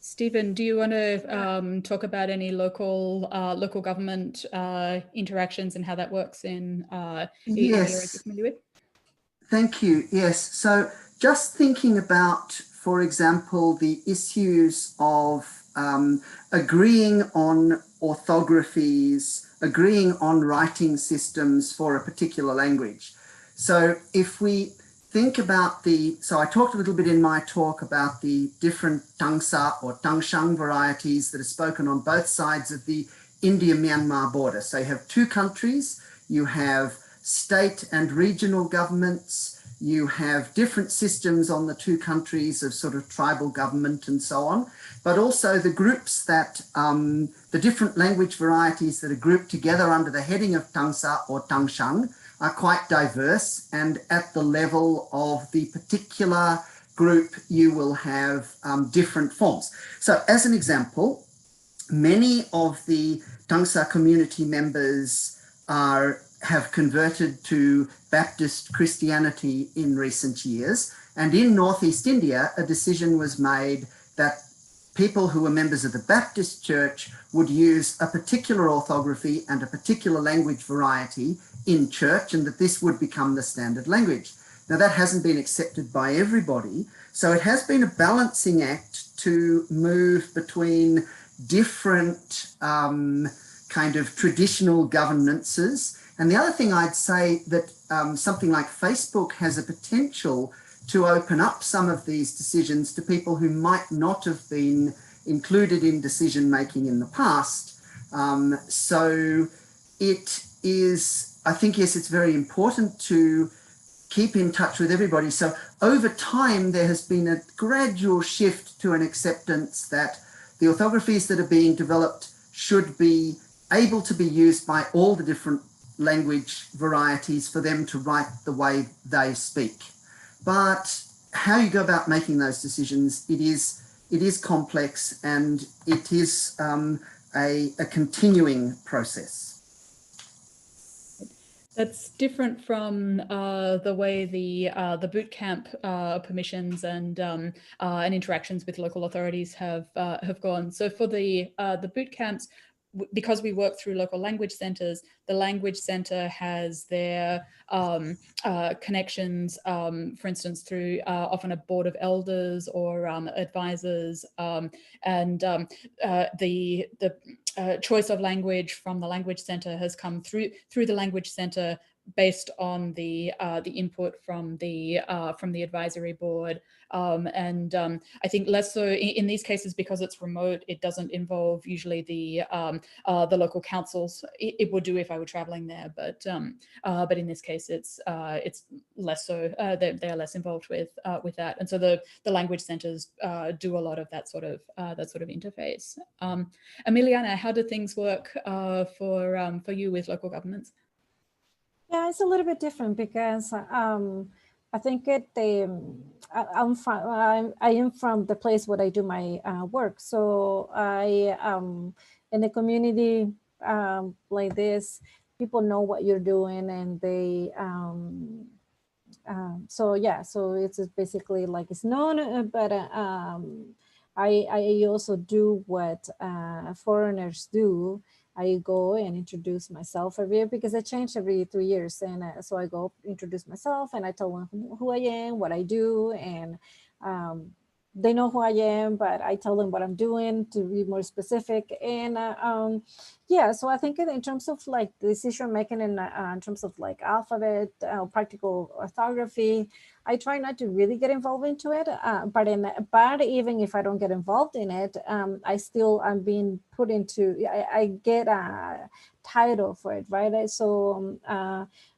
Stephen, do you want to talk about any local government interactions and how that works in areas you're familiar with? Thank you. Yes. So just thinking about, for example, the issues of agreeing on orthographies, agreeing on writing systems for a particular language. So if we think about so I talked a little bit in my talk about the different Tangsa or Tangshang varieties that are spoken on both sides of the India-Myanmar border. So you have two countries, you have state and regional governments, you have different systems on the two countries of sort of tribal government and so on, but also the groups that, the different language varieties that are grouped together under the heading of Tangsa or Tangshang are quite diverse, and at the level of the particular group you will have different forms. So as an example, many of the Tangsa community members have converted to Baptist Christianity in recent years, And in Northeast India, a decision was made that people who were members of the Baptist Church would use a particular orthography and a particular language variety in church, and that this would become the standard language. Now, that hasn't been accepted by everybody, so it has been a balancing act to move between different kind of traditional governances. And the other thing I'd say that something like Facebook has a potential to open up some of these decisions to people who might not have been included in decision making in the past. So it is, I think, yes, it's very important to keep in touch with everybody. So over time, there has been a gradual shift to an acceptance that the orthographies that are being developed should be able to be used by all the different language varieties for them to write the way they speak. But how you go about making those decisions, it is complex, and it is a continuing process. That's different from the way the boot camp permissions and interactions with local authorities have gone. So for the boot camps, because we work through local language centres, the language centre has their connections, for instance, through often a board of elders or advisors, and the choice of language from the language centre has come through the language centre based on the input from the advisory board, and I think less so in these cases because it's remote. It doesn't involve usually the local councils. It would do if I were traveling there, but in this case it's less so. They're less involved with that, and so the language centres do a lot of that sort of interface. Emiliana, how do things work for you with local governments? Yeah, it's a little bit different because I think I am from the place where I do my work. So I in a community like this, people know what you're doing, and they so yeah, so it's basically like it's known, but I also do what foreigners do. I go and introduce myself every year because I change every 3 years. And so I go introduce myself and I tell them who I am, what I do. And they know who I am, but I tell them what I'm doing to be more specific. And yeah, so I think in terms of like decision making and in terms of like alphabet, practical orthography, I try not to really get involved into it, but even if I don't get involved in it, I'm being put into, I get a title for it, right? So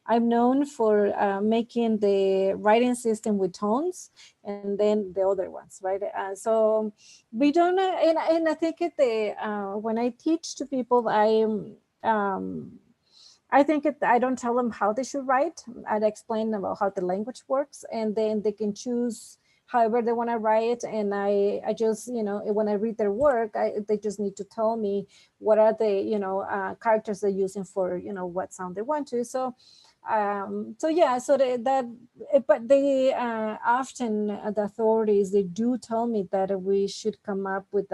I'm known for making the writing system with tones and then the other ones, right? So we don't, and I think when I teach to people, I think I don't tell them how they should write. I'd explain about how the language works, and then they can choose however they want to write. And I just, when I read their work, they just need to tell me what are the, characters they're using for, what sound they want to. So yeah, so but they often, the authorities, they do tell me that we should come up with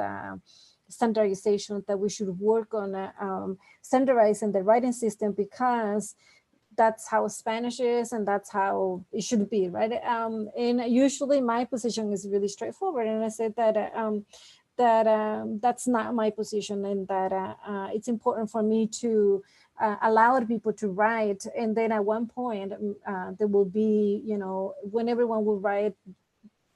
standardization, that we should work on standardizing the writing system, because that's how Spanish is and that's how it should be, right? And usually my position is really straightforward, and I said that that's not my position, and that it's important for me to allow people to write, and then at one point there will be, when everyone will write,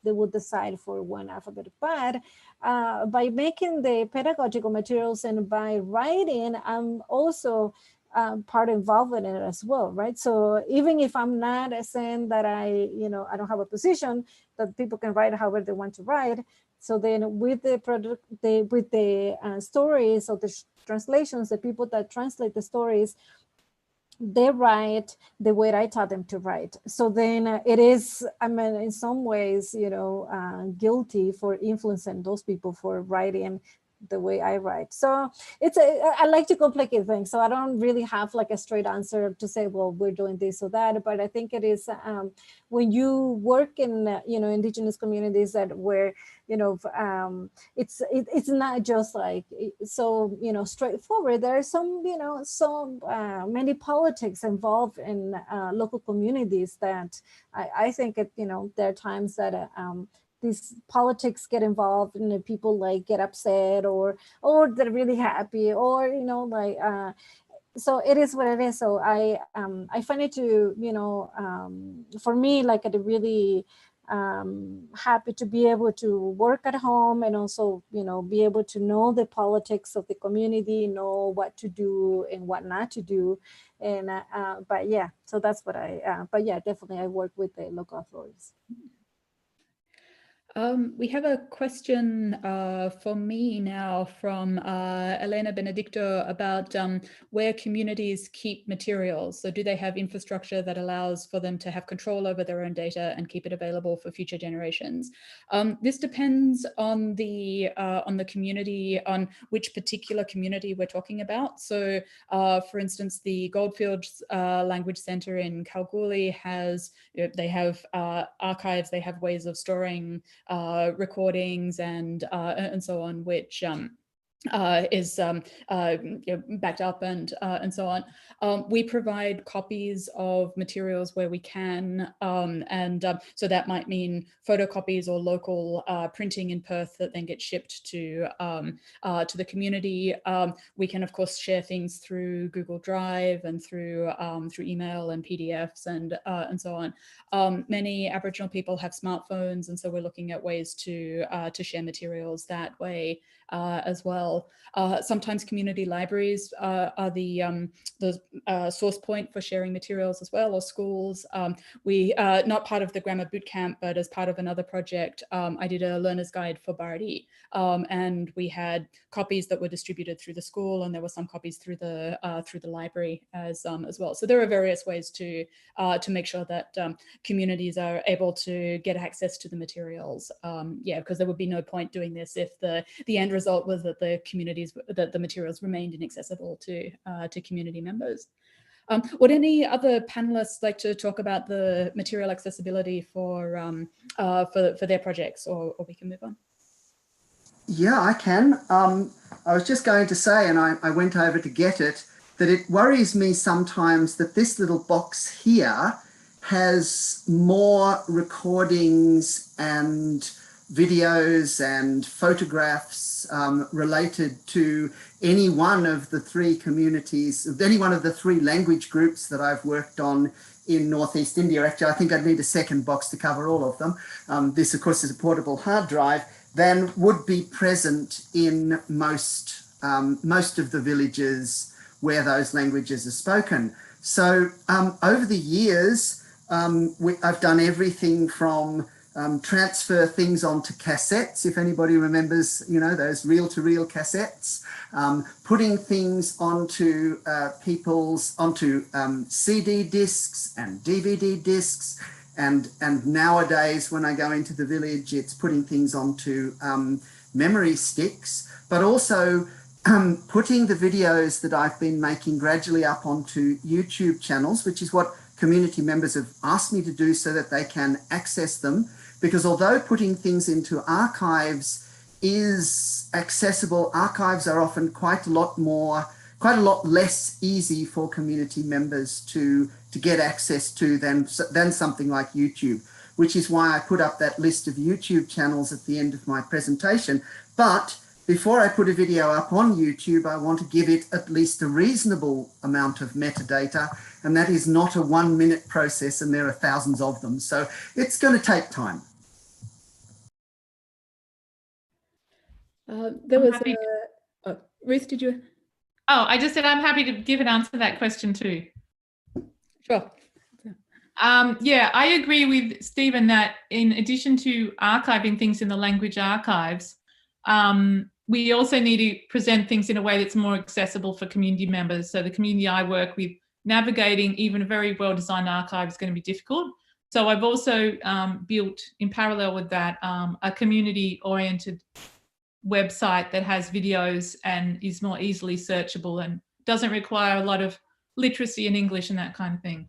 they will decide for one alphabet. But by making the pedagogical materials and by writing, I'm also part involved in it as well, right? So even if I'm not saying that I don't have a position, that people can write however they want to write. So then with the product, with the stories or the translations, the people that translate the stories, they write the way I taught them to write. So then it is, I mean, in some ways, guilty for influencing those people for writing the way I write. So I like to complicate things. So I don't really have like a straight answer to say, well, we're doing this or that. But I think it is when you work in indigenous communities where it's not just like so straightforward. There are some many politics involved in local communities that I think there are times that these politics get involved and people like get upset or they're really happy or so it is what it is. So I find it to for me like a really happy to be able to work at home and also be able to know the politics of the community, know what to do and what not to do. And but yeah, so that's what but yeah, definitely I work with the local authorities. We have a question for me now from Elena Benedicto about where communities keep materials. So do they have infrastructure that allows for them to have control over their own data and keep it available for future generations? This depends on the community, on which particular community we're talking about. So for instance, the Goldfields Language Center in Kalgoorlie they have archives, they have ways of storing recordings and so on, which is backed up and so on. We provide copies of materials where we can, so that might mean photocopies or local printing in Perth that then get shipped to the community. We can of course share things through Google Drive and through email and PDFs and so on. Many Aboriginal people have smartphones, and so we're looking at ways to share materials that way as well. Sometimes community libraries are the source point for sharing materials as well, or schools. We not part of the Grammar Bootcamp, but as part of another project, I did a learner's guide for Bardi, and we had copies that were distributed through the school, and there were some copies through the library as well. So there are various ways to make sure that communities are able to get access to the materials. Yeah, because there would be no point doing this if the end result was that the materials remained inaccessible to community members. Would any other panelists like to talk about the material accessibility for their projects, or we can move on? Yeah, I can. I was just going to say, and I went over to get it, that it worries me sometimes that this little box here has more recordings and videos and photographs related to any one of the three communities, any one of the three language groups that I've worked on in Northeast India. Actually, I think I'd need a second box to cover all of them. This, of course, is a portable hard drive, than would be present in most of the villages where those languages are spoken. So over the years, I've done everything from transfer things onto cassettes, if anybody remembers, those reel-to-reel cassettes, putting things onto CD discs and DVD discs, and nowadays when I go into the village, it's putting things onto memory sticks, but also putting the videos that I've been making gradually up onto YouTube channels, which is what community members have asked me to do so that they can access them. Because although putting things into archives is accessible, archives are often quite a lot less easy for community members to get access to than something like YouTube, which is why I put up that list of YouTube channels at the end of my presentation. But before I put a video up on YouTube, I want to give it at least a reasonable amount of metadata, and that is not a 1 minute process, and there are thousands of them. So it's going to take time. There was Ruth, did you? Oh, I just said I'm happy to give an answer to that question too. Sure. Yeah, I agree with Stephen that in addition to archiving things in the language archives, we also need to present things in a way that's more accessible for community members. So the community I work with, navigating even a very well-designed archive is going to be difficult. So I've also built, in parallel with that, a community-oriented website that has videos and is more easily searchable and doesn't require a lot of literacy in English and that kind of thing.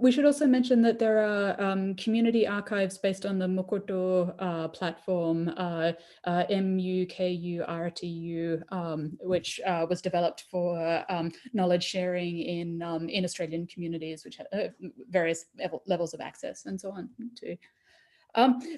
We should also mention that there are community archives based on the Mukurtu platform, MUKURTU, which was developed for knowledge sharing in Australian communities, which have various levels of access and so on too.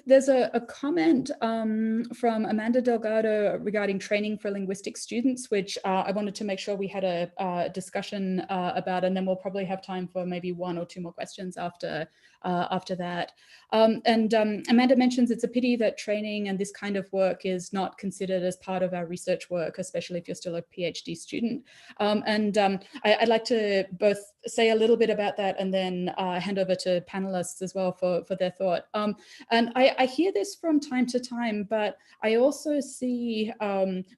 There's a comment from Amanda Delgado regarding training for linguistic students, which I wanted to make sure we had a discussion about, and then we'll probably have time for maybe 1 or 2 more questions after that. Amanda mentions it's a pity that training and this kind of work is not considered as part of our research work, especially if you're still a PhD student. I'd like to both say a little bit about that and then hand over to panelists as well for their thought. And I hear this from time to time, but I also see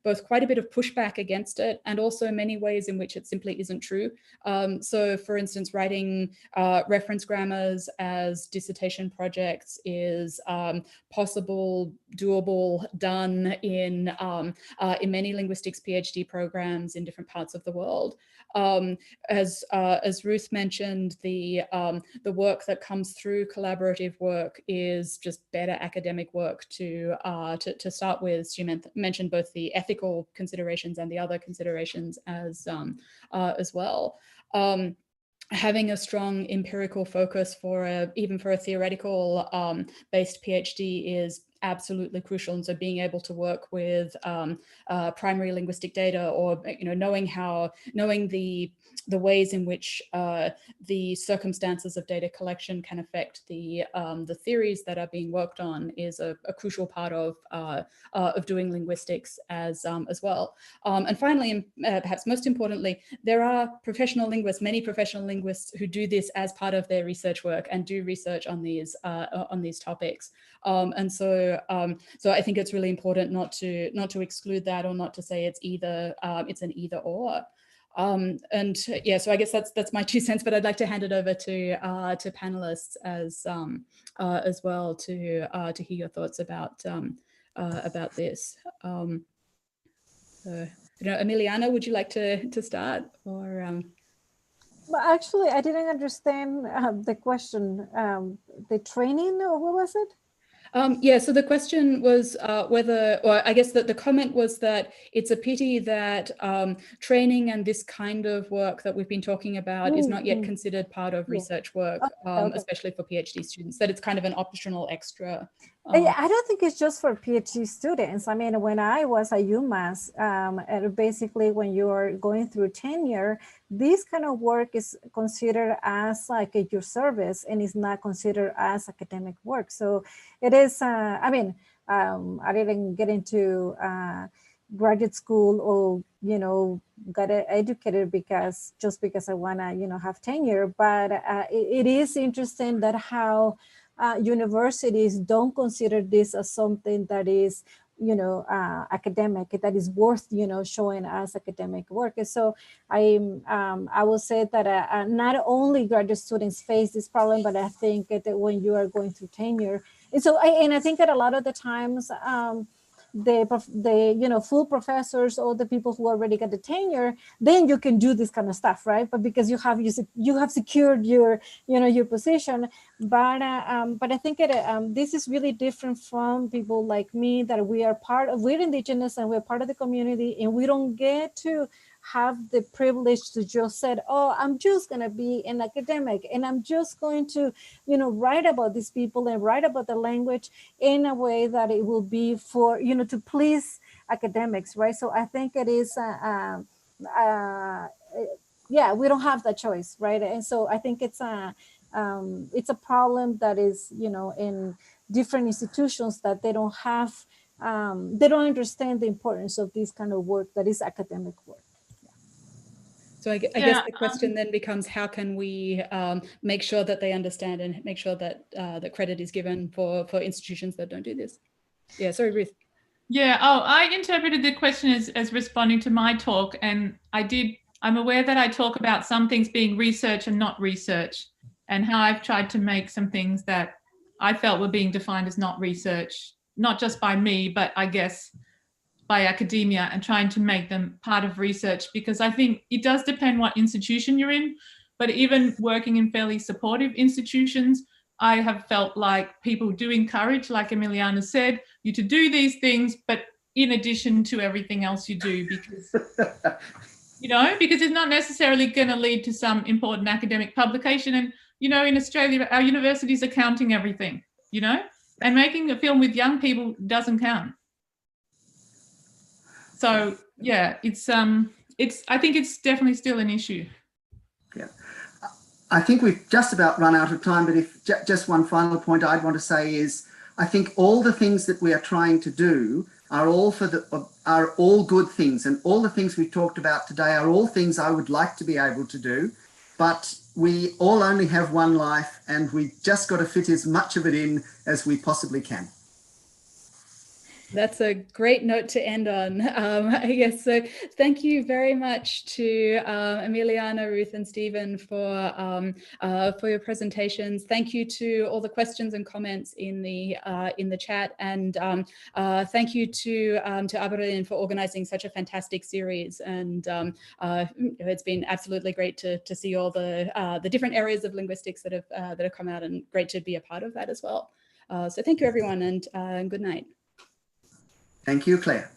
both quite a bit of pushback against it and also many ways in which it simply isn't true. So for instance, writing reference grammars as dissertation projects is possible, doable, done in many linguistics PhD programs in different parts of the world. As Ruth mentioned, the work that comes through collaborative work is just better academic work to start with. She mentioned both the ethical considerations and the other considerations as well. Having a strong empirical focus even for a theoretical based PhD is absolutely crucial. And so being able to work with primary linguistic data, or knowing the ways in which the circumstances of data collection can affect the theories that are being worked on is a crucial part of doing linguistics as well. And finally, and perhaps most importantly, there are many professional linguists who do this as part of their research work and do research on these topics. And so I think it's really important not to exclude that, or not to say it's an either or. And yeah, so I guess that's my 2 cents, but I'd like to hand it over to panelists as well to hear your thoughts about this. So, Emiliana, would you like to start, or? Well, actually, I didn't understand the question. The training, or what was it? Yeah, so the question was I guess that the comment was that it's a pity that training and this kind of work that we've been talking about is not yet considered part of research work, especially for PhD students, that it's kind of an optional extra. I don't think it's just for PhD students. I mean, when I was at UMass, and basically when you're going through tenure, this kind of work is considered as like your service and is not considered as academic work. So it is, I didn't get into graduate school or, got educated because I wanna, have tenure, but it is interesting that how universities don't consider this as something that is, academic, that is worth, showing as academic work. And so I will say that not only graduate students face this problem, but I think that when you are going through tenure, and so I think that a lot of the times the full professors or the people who already got the tenure, then you can do this kind of stuff, right? But because you have secured your your position, but I think this is really different from people like me, that we're indigenous and we're part of the community, and we don't get to have the privilege to just say, oh, I'm just going to be an academic and I'm just going to, write about these people and write about the language in a way that it will be for, to please academics, right? So I think it is, we don't have that choice, right? And so I think it's a problem that is, in different institutions, that they don't have, they don't understand the importance of this kind of work that is academic work. So I guess the question then becomes, how can we make sure that they understand and make sure that the credit is given for institutions that don't do this? Yeah, sorry, Ruth. Yeah, I interpreted the question as responding to my talk, and I'm aware that I talk about some things being research and not research, and how I've tried to make some things that I felt were being defined as not research not just by me, but I guess by academia, and trying to make them part of research, because I think it does depend what institution you're in. But even working in fairly supportive institutions, I have felt like people do encourage, like Emiliana said, you to do these things, but in addition to everything else you do, because, you know, because it's not necessarily going to lead to some important academic publication. And, you know, in Australia, our universities are counting everything, you know, and making a film with young people doesn't count. So yeah, I think it's definitely still an issue. Yeah. I think we've just about run out of time, but if just one final point I'd want to say is, I think all the things that we are trying to do are all good things, and all the things we've talked about today are all things I would like to be able to do, but we all only have one life, and we just got to fit as much of it in as we possibly can. That's a great note to end on, I guess. So thank you very much to Emiliana, Ruth, and Stephen for your presentations. Thank you to all the questions and comments in the chat, and thank you to Aberlin for organizing such a fantastic series. And it's been absolutely great to see all the different areas of linguistics that have come out, and great to be a part of that as well. So thank you, everyone, and good night. Thank you, Claire.